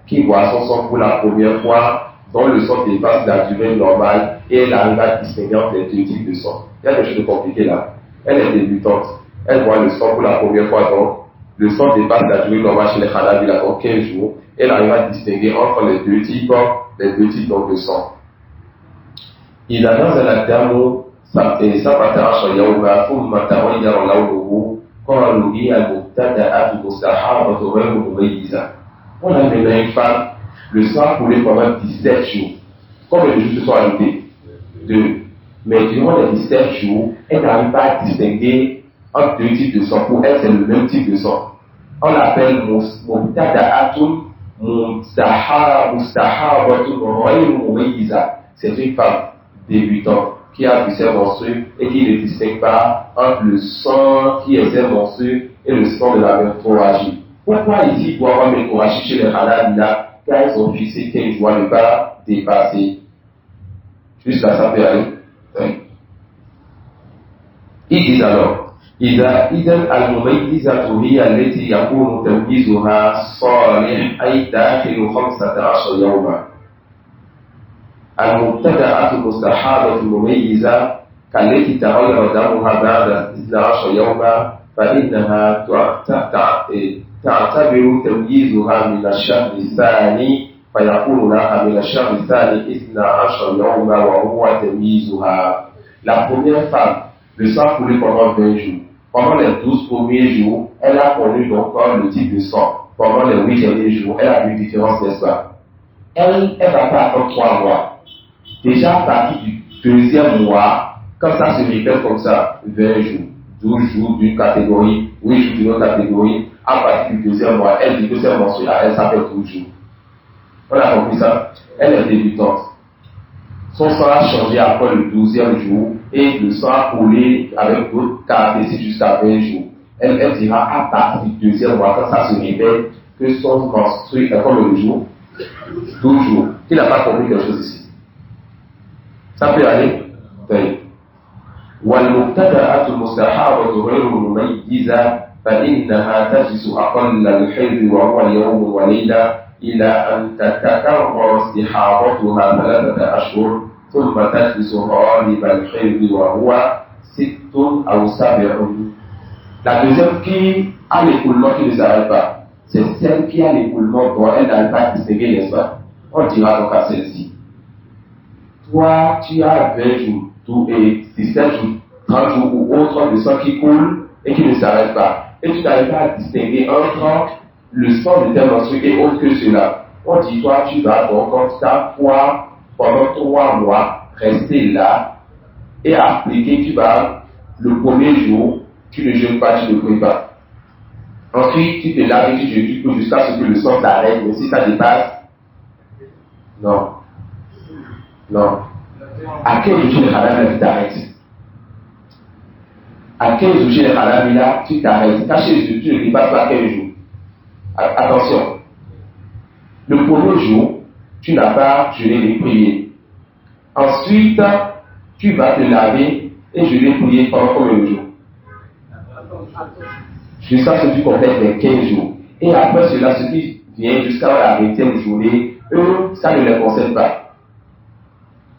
qui voit son sang pour la première fois, dont le sang dépasse la durée normale et elle arrive à distinguer entre les deux types de sang. Il y a quelque chose de compliqué là. Elle est débutante, elle voit le sang pour la première fois, donc le sang dépasse la durée normale chez les Hanabi, il a donc 15 jours, elle arrive à distinguer entre les deux types donc, de sang. Il annonce à la dame17 يوما ثم تغير لونه قالوا هي المبتدأة المستحاضة غير مميزة. On a maintenant une femme, le sang coulait pendant 17 jours. Combien de jours se sont ajoutés? 2. Mais durant les 17 jours, elle n'arrive pas à distinguer entre deux types de sang. Pour elle, c'est le même type de sang. On l'appelle mubtada'atun mustahabatun ghayr mumayyiza. C'est une femme débutante qui a vu ses menstrues et qui ne distingue pas entre le sang qui est ses menstrues et le sang de la métroragie. Pourquoi ici, pour avoir métroragie chez les Hanabila, car ils ont fixé 15 jours ne pas dépasser? Jusqu'à ça peut aller. Ils disent alors, إذا المميزة هي التي يكون تمييزها صالح أي داخل 15 يوما. المبتدأة المستحاضة المميزة كالتي تغير دمها بعد 12 يوما فإنها تعتبر تمييزها من الشهر الثاني فيكون لها من الشهر الثاني 12 يوما وهو تمييزها. La première femme, le sang coulait pendant 20 jours. Pendant les 12 premiers jours, elle a connu donc le type de sang. Pendant les 8 derniers jours, elle a vu une différence, n'est-ce pas? Elle va pas attendre 3 mois. Déjà à partir du deuxième mois, quand ça se répète comme ça, 20 jours, 12 jours d'une catégorie, 8 jours d'une autre catégorie, à partir du deuxième mois, elle dit que c'est mensuel, elle s'appelle 12 jours. On a compris ça? Elle est débutante. Son sang a changé après le 12e jour et le sang a coulé avec d'autres caractéristiques jusqu'à 20 jours. Elle dira à partir du deuxième mois, quand ça se répète, que son menstru est comme le jour, 12 jours. Il n'a pas compris quelque chose ici. Ça peut aller. والمبتدأة المستحاضة غير مميزة فإنها تجلس أقل الحيض وهو يوم وليلة إلى أن تتكرر استحاضتها 3 أشهر ثم تجلس غالب الحيض وهو 6 أو 7. La deuxième qui a l'écoulement qui ne s'arrête pas, c'est celle qui a l'écoulement dont elle n'arrive pas à distinguer, n'est-ce pas? On dira donc à celle-ci. Toi, tu as 20 jours, et 17 jours, 30 jours ou autre de sang qui coule et qui ne s'arrête pas. Et tu n'arrives pas à distinguer entre le sang de tes menstrues et autre que cela. On dit, toi, tu vas donc, comme ça, pendant 3 mois, rester là et appliquer, tu vas, le premier jour, tu ne jeûnes pas, tu ne pries pas. Ensuite, tu te laves et tu jeûnes, tu peux jusqu'à ce que le sang s'arrête, mais si ça dépasse, non. Non. À quel jour tu haram là, tu t'arrêtes? À quel jour tu haram là, tu t'arrêtes? Ta chez Dieu, tu ne dépasses pas à quel jour? Attention. Le premier jour, tu n'as pas jeûné ni prié. Ensuite, tu vas te laver et jeûner prier pendant combien de jours? Jusqu'à ce que tu complètes les 15 jours. Et après cela, ce qui vient jusqu'à la 20e journée, eux, ça ne les concerne pas.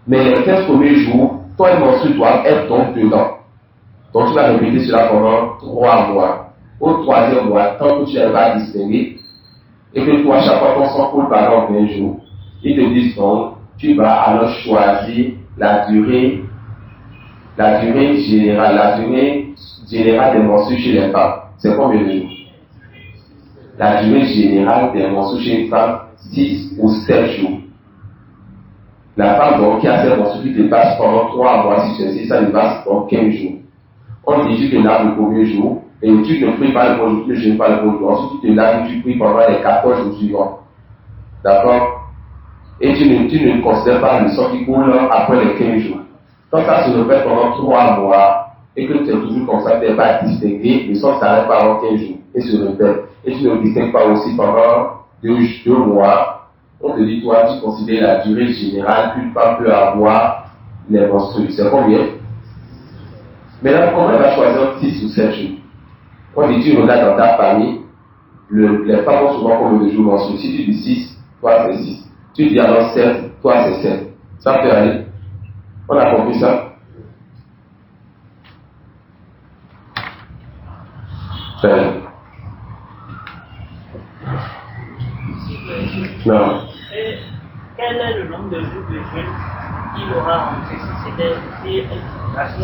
Mais les 15 premiers jours, toi et mon menstrues doivent être donc dedans. Donc tu vas répéter cela pendant 3 mois. Au 3e mois, tant que tu n'arrives pas à distinguer, et que toi, chaque fois qu'on s'en coule pendant 20 jours, ils te disent donc, tu vas alors choisir la durée générale des menstrues chez les femmes. C'est combien de jours? La durée générale des menstrues chez les femmes, 6 ou 7 jours. La femme donc qui a ses menstrues qui dépasse pendant 3 mois, si ceci, ça dépasse pendant 15 jours. On dit tu te laves le premier jour, et tu ne pries pas le premier jour, tu ne jeûnes pas le premier jour. Ensuite tu te laves et tu pries pendant les 14 jours suivants. D'accord? Et tu ne considères pas le sang qui coule après les 15 jours. Quand ça se répète pendant 3 mois, et que tu es toujours comme ça, tu n'es pas distingué, le sang s'arrête pas avant 15 jours, et se répète. Et tu ne le distingues pas aussi pendant 2 mois. On te dit, toi, tu considères la durée générale qu'une femme peut avoir les menstrues. C'est combien? Maintenant, comment elle va choisir 6 ou 7 jours? On dit, tu regardes dans ta famille, les femmes ont souvent combien de jours menstrues? Si tu dis 6, toi c'est 6. Tu dis alors 7, toi c'est 7. Ça peut aller? On a compris ça? Non. Et quel est le nombre de jours de jeûne qu'il aura en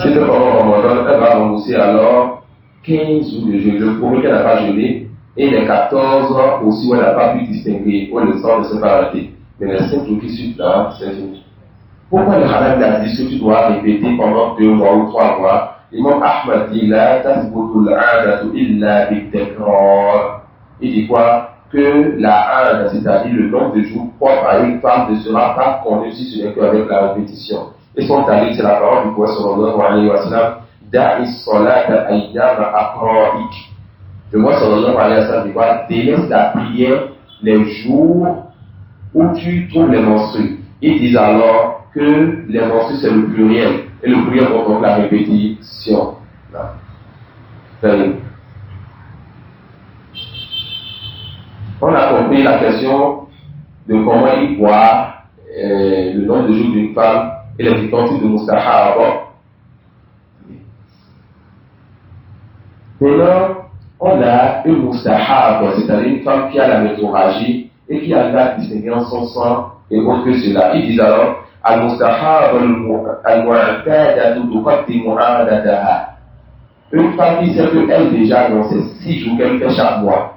si le Ramadan, elle va rembourser alors 15 jours de jeûne. Le premier qu'elle n'a pas jeûné et les 14 aussi où elle n'a pas pu distinguer, où le sang ne s'est pas arrêté. Mais les 5 jours qui suivent là, c'est fini. Pourquoi le Haram a dit que tu dois répéter pendant 2 mois ou 3 mois? L'imam Ahmad dit là, il dit quoi? Que la Hade, c'est-à-dire le nombre de jours propre à une femme, ne sera pas connu si ce n'est qu'avec la répétition. Et son tarif, c'est la parole du prophète sallallahu alayhi wa sallam, da'i salata ayyama aqra'ik. Le prophète sallallahu alayhi wa sallam dit quoi? Délaisse la prière les jours où tu trouves les menstrues. Ils disent alors que les menstrues c'est le pluriel. Et le pluriel donc la répétition. On a compris la question de comment il voit le nombre de jours d'une femme et les différents types de mustahab. Maintenant, on a une mustahab, c'est-à-dire une femme qui a la métrorragie et qui a la distinguer en son sang et autre que cela. Ils disent alors, al-mustahab al-mu'tadatu tuqaddimu 'adadaha. Une femme qui sait qu'elle déjà dans ces 6 jours qu'elle fait chaque mois.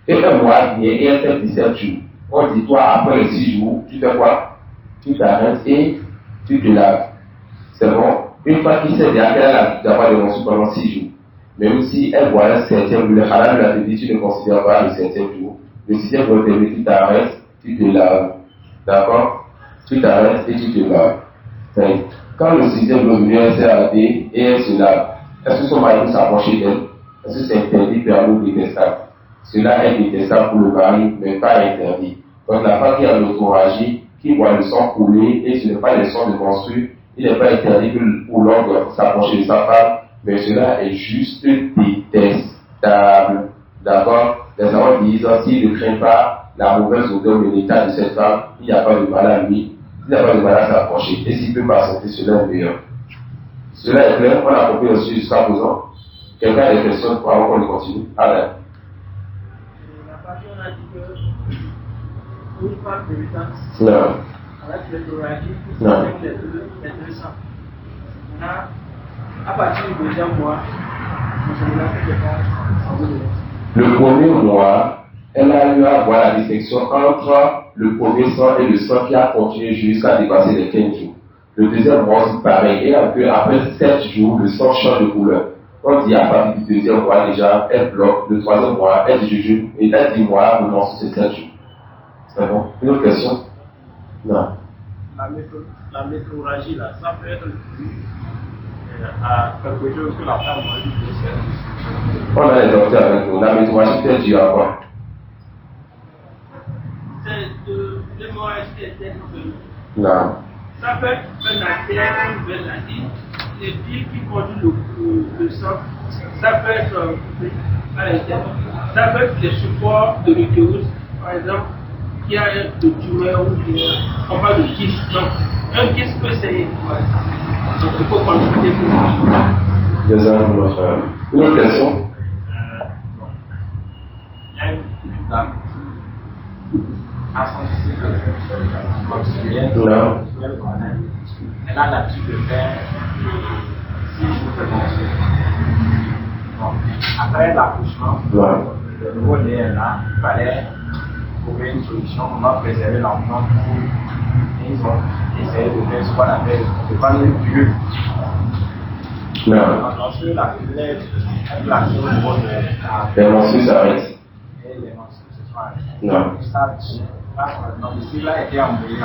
Et un mois vient et elle fait 17 jours. On dit, toi, après les 6 jours, tu fais quoi? Tu t'arrêtes et tu te laves. C'est bon? Une fois qu'il sait déjà qu'elle a l'habitude d'avoir des menstrues pendant 6 jours, même si elle voit un 7e jour, le halal l'a dit, tu ne considères pas le 7e jour. Le 6e jour, tu t'arrêtes, tu te laves. D'accord? Tu t'arrêtes et tu te laves. Quand le 6e jour vient, elle s'est arrêtée et elle se lave. Est-ce que son mari peut s'approcher d'elle? Est-ce que c'est interdit, permis ou détestable? Cela est détestable pour le mari, mais pas interdit. Donc la femme qui a l'autorragie, qui voit le sang couler, et ce n'est pas le sang de menstru, il n'est pas interdit pour l'homme de s'approcher de sa femme, mais cela est juste détestable. stable. D'accord? Les savants disent, s'il ne craint pas la mauvaise odeur de l'état de cette femme, il n'y a pas de mal à lui, il n'y a pas de mal à s'approcher. Et s'il peut patienter, cela est meilleur. Cela est clair, on a compris aussi jusqu'à présent. Quelqu'un a des questions pour avant qu'on continue? Alain. La partie, on a dit que pour une femme méritante, Non. avec les prérogatives, Non. avec les deux sangs. Maintenant, à partir du deuxième mois, on a fait des cas. Le premier mois, elle a eu à voir la distinction entre le premier sang et le sang qui a continué jusqu'à dépasser les 15 jours. Le deuxième mois, c'est pareil. Et après 7 jours, le sang change de couleur. On dit à partir du deuxième mois, déjà, elle bloque. Le troisième mois, elle jujube. Et elle dit mois, le morceau, c'est 7 jours. C'est bon? Une autre question? Non. La métrorragie, là, ça peut être à quelque chose que la femme a dit de faire. On a les docteurs avec nous. La métrorragie, c'est dû à quoi? C'est de l'hémorragie interne. Non. Ça peut être un artère, une maladie, les pieds qui conduisent le sang. Ça peut être à l'intérieur. Ça peut être les supports de l'utérus, par exemple, qui a de tumeur ou on parle de kyste. Donc, un kyste peut saigner. Donc, il faut consulter pour ça. Une autre question? Il y a une dame à son cycle Non. elle a l'habitude de faire 6 jours de menstrues. Bon. Après l'accouchement, le nouveau né est là, il fallait trouver une solution, comment préserver l'enfant et ils ont essayé de faire ce qu'on appelle de prendre une pilule. Non. Lorsque la pilule est placée au niveau de la Les menstrues s'arrêtent. et les menstrues se sont arrêtées. Non. Donc ici, là, était embrouillé.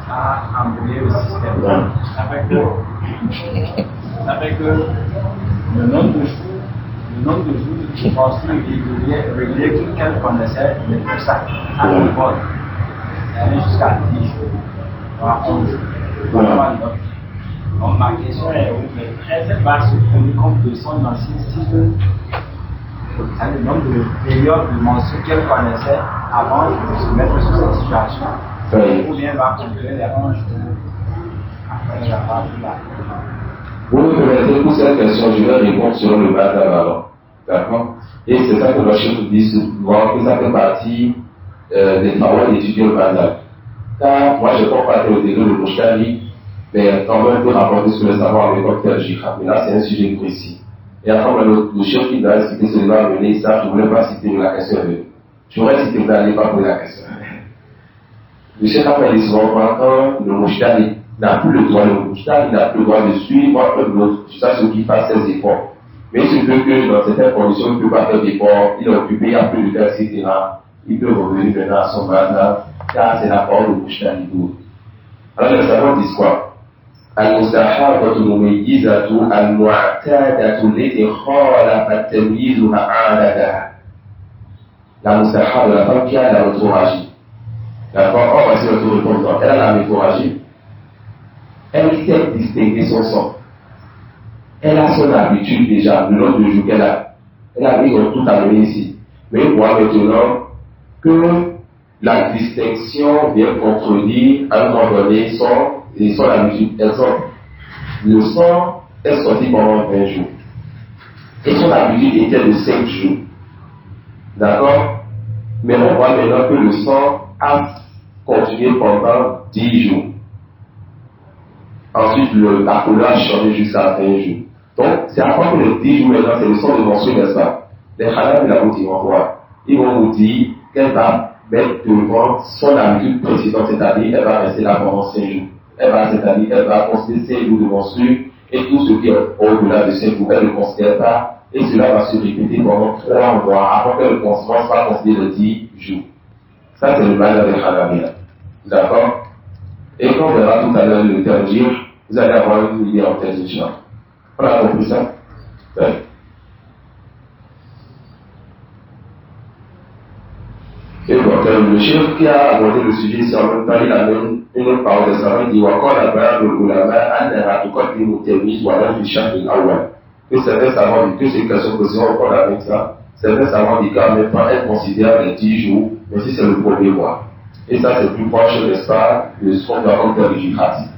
Ça a embrouillé le système. Non. Ça fait que le nombre de jours de menstrues réguliers qu'elle connaissait n'est plus ça. À l'époque, elle est jusqu'à 10 jours, voire 11 jours. Donc ma question est, elle va se tenir compte de son ancien cycle, le nombre de périodes de menstrues qu'elle connaissait avant de se mettre sur cette situation. Oui. Ou bien elle va compter les 11 jours après avoir vu la. Vous me permettez pour cette question, je vais répondre sur le bas d'abord. D'accord? Et c'est ça que le chef dit souvent, que ça fait partie des travaux d'étudier le bazar. Car moi, je ne comprends pas au degré de Mouchkali, mais quand même, peut rapporter sur le savoir avec Dr. Jikha. Mais là, c'est un sujet précis. Et après, le chef qui doit expliquer ce qu'il va amener, ça, je ne voulais pas citer la question. Je voudrais citer, mais n'allez pas poser la question. Le chef a dit souvent, quand le Mouchkali n'a plus le droit, il n'a plus le droit de suivre ça, ce qui fasse ses efforts. Mais il se peut que dans certaines conditions, il ne peut pas faire d'efforts, il est occupé, il n'y a plus de temps, etc. Il peut revenir maintenant à son bazar, car c'est la parole de Mouchkali. Alors les savants disent quoi? المستحاضة المميزة المعتادة التي خالفت تمييزها عادتها. La mustahada, la femme qui a la métrorragie. D'accord? On va essayer de répondre. Elle a la métrorragie. Elle sait distinguer son sang. Elle a son habitude déjà, le nombre de jours qu'elle a. Elle a mis tout amené ici. Mais on voit maintenant que la distinction vient contredire à un moment donné son habitude. Le sang est sorti pendant 20 jours. Et son habitude était de 5 jours. D'accord? Mais on voit maintenant que le sang a continué pendant 10 jours. Ensuite, la couleur a changé jusqu'à 20 jours. Donc, c'est à part que les 10 jours maintenant, c'est le sang de menstrues, n'est-ce pas? Les halal de la boutique vont voir. Ils vont vous dire qu'elle va mettre devant son habitude précédente, c'est-à-dire elle va rester là pendant 5 jours. Elle va considérer 5 jours de menstrues et tout ce qui est au-delà de 5 jours, elle ne considère pas. Et cela va se répéter pendant 3 mois avant qu'elle ne commence à considérer le 10 jours. Ça, c'est le mal de Hanabila. D'accord? Et quand on verra tout à l'heure le tergir, vous allez avoir une idée en tête de ça. On a compris ça? Ouais. Et donc, le chef qui a abordé le sujet ici en même temps, il amène une autre parole de savant, il dit Wakon la barre de l'ulama, anna tuqaddimu tamiz wa lam fi shahr al-awwal. que certains savants disent que c'est une question que si on reprend avec ça, certains savants disent qu'en même temps, elle considère les 10 jours, mais si c'est le premier mois. Et ça, c'est plus proche, n'est-ce pas, de ce qu'on doit faire du pratique.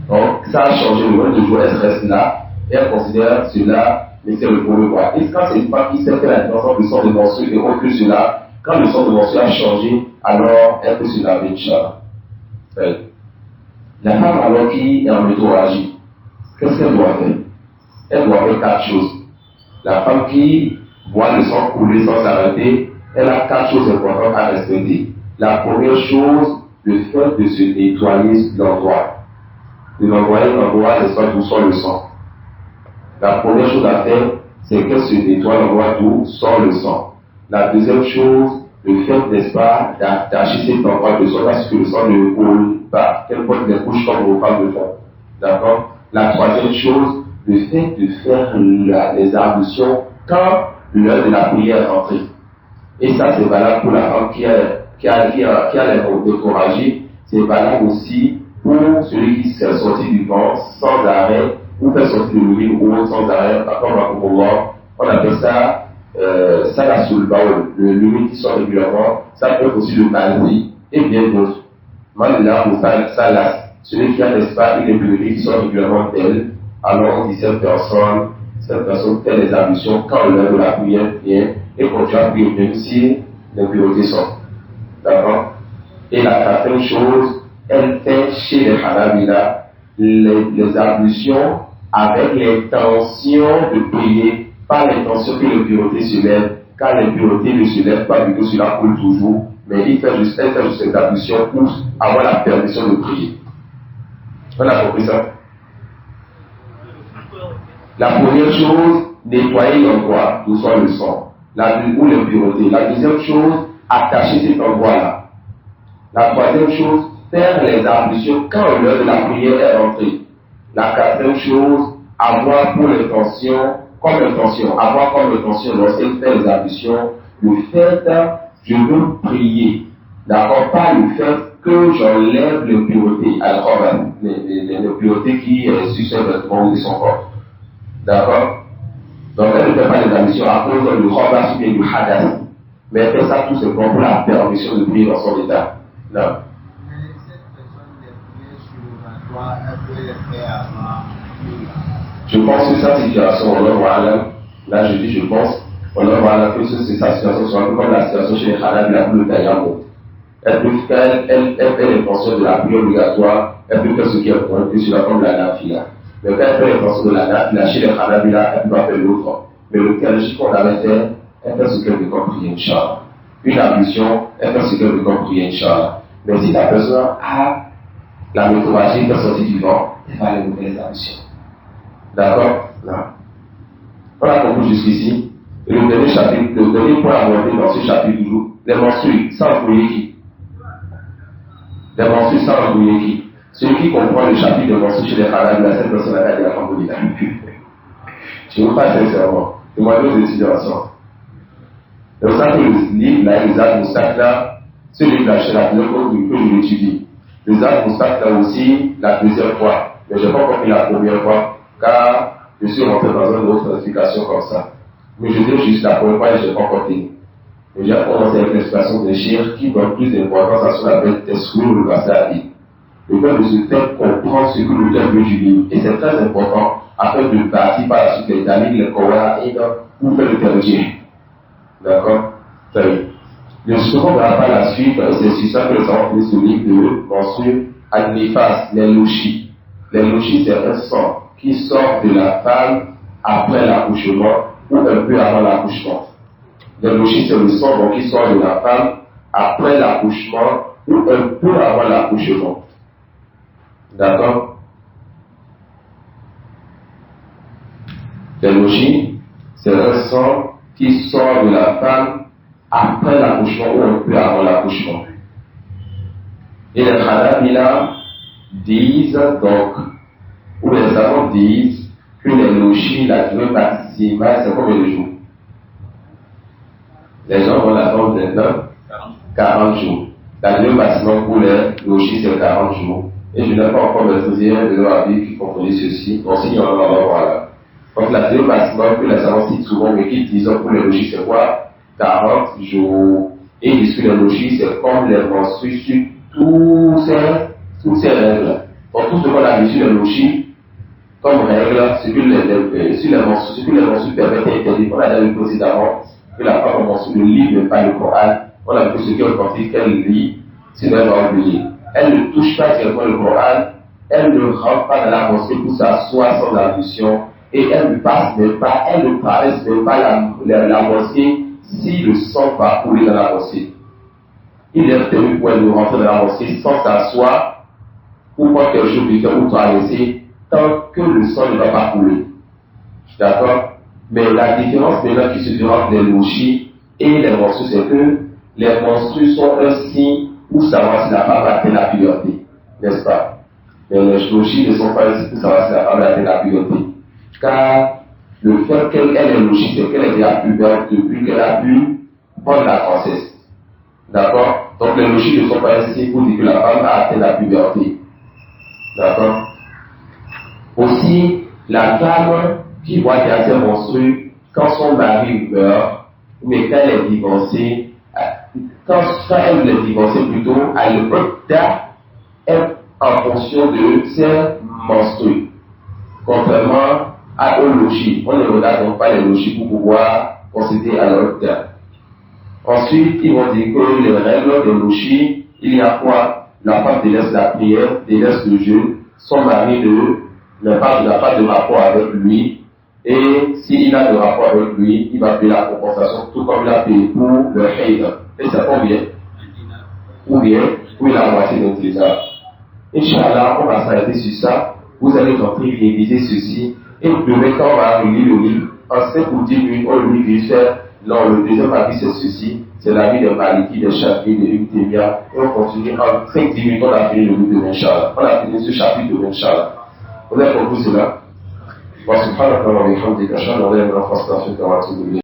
Donc, ça a changé le nombre de jours, elle reste là, et elle considère cela, mais c'est le premier mois. Et quand c'est une femme qui sait que la dimension de son de menstru et autre que cela, quand le son de menstru a changé, alors elle peut se laver, Inch'Allah. La femme alors qui est en météorologie, qu'est-ce qu'elle doit faire? Elle doit faire 4 choses. La femme qui voit le sang couler sans s'arrêter, elle a 4 choses importantes à respecter. La première chose, le fait de se nettoyer l'endroit. De l'envoyer l'endroit, n'est-ce pas, d'où sort le sang. La première chose à faire, c'est qu'elle se nettoie l'endroit d'où sort le sang. La deuxième chose, le fait, n'est-ce pas, d'attacher cet endroit de sorte à ce que le sang ne coule pas, qu'elle porte des couches comme vos femmes le font. D'accord? La troisième chose, le fait de faire les ablutions quand l'heure de la prière est entrée. Et ça, c'est valable pour la femme qui a les découragés, c'est valable aussi pour celui qui s'est sorti du ventre sans arrêt, ou fait sortir de l'urine ou sans arrêt, on appelle ça la soulbaoul, l'urine qui sort régulièrement, ça peut être aussi le maladie et bien d'autres. Maintenant, pour ça, là, celui qui a, n'est-ce pas, une impureté qui sort régulièrement d'elle, alors on dit cette personne fait les ablutions quand l'heure de la prière vient et continue à prier même si l'impureté sort. D'accord? Et la quatrième chose, elle fait chez les Hanabila les ablutions avec l'intention de prier, pas l'intention que l'impureté se lève, car l'impureté ne se lève pas, du tout cela coule toujours, mais elle fait juste cette ablution pour avoir la permission de prier. On a compris ça? La première chose, nettoyer l'endroit d'où sort le sang, ou l'impureté. La deuxième chose, attacher cet endroit-là. La troisième chose, faire les ablutions quand l'heure de la prière est rentrée. La quatrième chose, avoir comme intention, lorsqu'elle fait les ablutions, le fait, je veux prier. D'accord? Pas le fait que j'enlève l'impureté, alors l'impureté qui est sur ce vêtement ou son corps. D'accord? Donc elle ne fait pas les ablutions à cause du khabas ou du hadas. Mais elle fait ça tout simplement pour la permission de prier dans son état. Non. Mais cette personne des prières sur le ventoir, elle peut les faire avant. Je pense que sa situation, là je dis je pense, que c'est sa situation soit un peu comme la situation chez les Hanab, la plus taillante. Elle peut faire, elle fait l'intention de la prière obligatoire, elle peut faire ce qui est bon, que cela comme la nafila. Mais quand elle fait l'intention de la nafila chez les Hanab, elle peut faire l'autre. Mais le théologie qu'on avait fait, elle fait ce qu'elle veut compris, Inch'Allah. Une ablution, elle fait ce qu'elle veut compris, Inch'Allah. Mais si la personne a la méthodologie de sortie du vent, elle va aller ouvrir les ablutions. D'accord? Là. On a compris jusqu'ici. Et le dernier point abordé dans ce chapitre du jour, les menstrues sans bouillie. Les menstrues sans bouillie. Celui qui comprend le chapitre de menstrues chez les Hanab, la cette personne a dit à Alhamdoulilah. Je ne veux pas sincèrement. Demandez aux étudiants ensemble. C'est pour ça que le livre, là, les Zad Moustakla, ce livre-là, chez la deuxième fois que je l'étudie. Les Zad Moustakla aussi, la deuxième fois. Mais je n'ai pas compris la première fois, car je suis rentré dans une autre explication comme ça. Mais je dis juste la première fois et je n'ai pas compris. Mais j'ai commencé avec l'explication de Chir qui donne plus d'importance à ce qu'on appelle Tessour le Basadi. Le fait de se faire comprendre ce que l'auteur veut du livre. Et c'est très important afin de partir par la suite les Dalil, les Korah et pour faire le théologie. D'accord? Le second ne verra pas la suite, c'est sur ça que nous avons fait ce livre de menstrues Al-Nifas, les louchis. Les louchis, c'est un sang qui sort de la femme après l'accouchement ou un peu avant l'accouchement. Les louchis, c'est le sang qui sort de la femme après l'accouchement ou un peu avant l'accouchement. D'accord? Les louchis, c'est un sang qui sort de la femme après l'accouchement ou un peu avant l'accouchement. Et les Hanabila disent donc, ou les savants disent que les louchis, la durée maximale, c'est combien de jours? Les gens vont la forme maintenant 40 jours. La durée maximale pour les louchis, c'est 40 jours. Et je n'ai pas encore maîtrisé de leur avis qui comprenait ceci. Donc, si on va voir là. Donc la durée maximum que la savance cite souvent, mais qui disons pour les logis, c'est quoi? 40 jours. Et ici, les logis, c'est comme les menstrues sur toutes ces règles. Donc tout ce qu'on a vu sur les logis, comme règle, ce que les menstrues permettent d'interdire. On a déjà vu précédemment que la femme menstrue ne lit même pas le Coran. On a vu ce qui est authentique qu'elle lit, sinon elle va oublier. Elle ne touche pas directement le Coran, elle ne rentre pas dans la mosquée pour s'asseoir sans ablution, et elle ne passe même pas, elle ne traverse même pas la mosquée si le sang va couler dans la mosquée. Il est prévu pour elle de rentrer dans la mosquée sans s'asseoir ou prendre quelque chose de faire ou traverser tant que le sang ne va pas couler. D'accord? Mais la différence maintenant qui se fait entre les logis et les menstrues, c'est que les menstrues sont un signe pour savoir si la femme a atteint la puberté, n'est-ce pas? Mais les logis ne sont pas un signe pour savoir si la femme a atteint la puberté. Car le fait qu'elle ait les logis, c'est qu'elle est déjà puberté depuis qu'elle a pu prendre la grossesse. D'accord? Donc les logis ne sont pas un signe pour dire que la femme a atteint la puberté. D'accord? Aussi, la femme qui voit déjà ses menstrues, quand son mari meurt, mais quand elle est divorcée, quand elle est divorcée plutôt, elle peut être en fonction de ses menstrues. Contrairement à un logis. On ne regarde donc pas les logis pour pouvoir procéder à leur temps. Ensuite, ils vont dire que les règles des logis, il y a quoi? La femme délaisse la prière, délaisse le jeûne, son mari n'a pas de rapport avec lui, et s'il a de rapport avec lui, il va payer la compensation, tout comme il a payé pour le haïd. Et c'est combien? Ou bien, pour la moitié de trésor. Inch'Allah, on va s'arrêter sur ça. Vous allez compris réviser ceci, et demain, quand on va relire le livre, en 5 ou 10 minutes, on lit vite fait. Non, le deuxième avis, c'est ceci. C'est l'avis des Maliki, des Shafi'i, des Ibn Taymiyyah. Et on continue en 5-10 minutes, on a fini le livre de Inch'Allah. On a fini ce chapitre de Inch'Allah. Vous avez compris cela? Wa subhanahu wa ta'ala wa bihamdika ashhadu an la ilaha illa anta astaghfiruka wa atubu ilayk.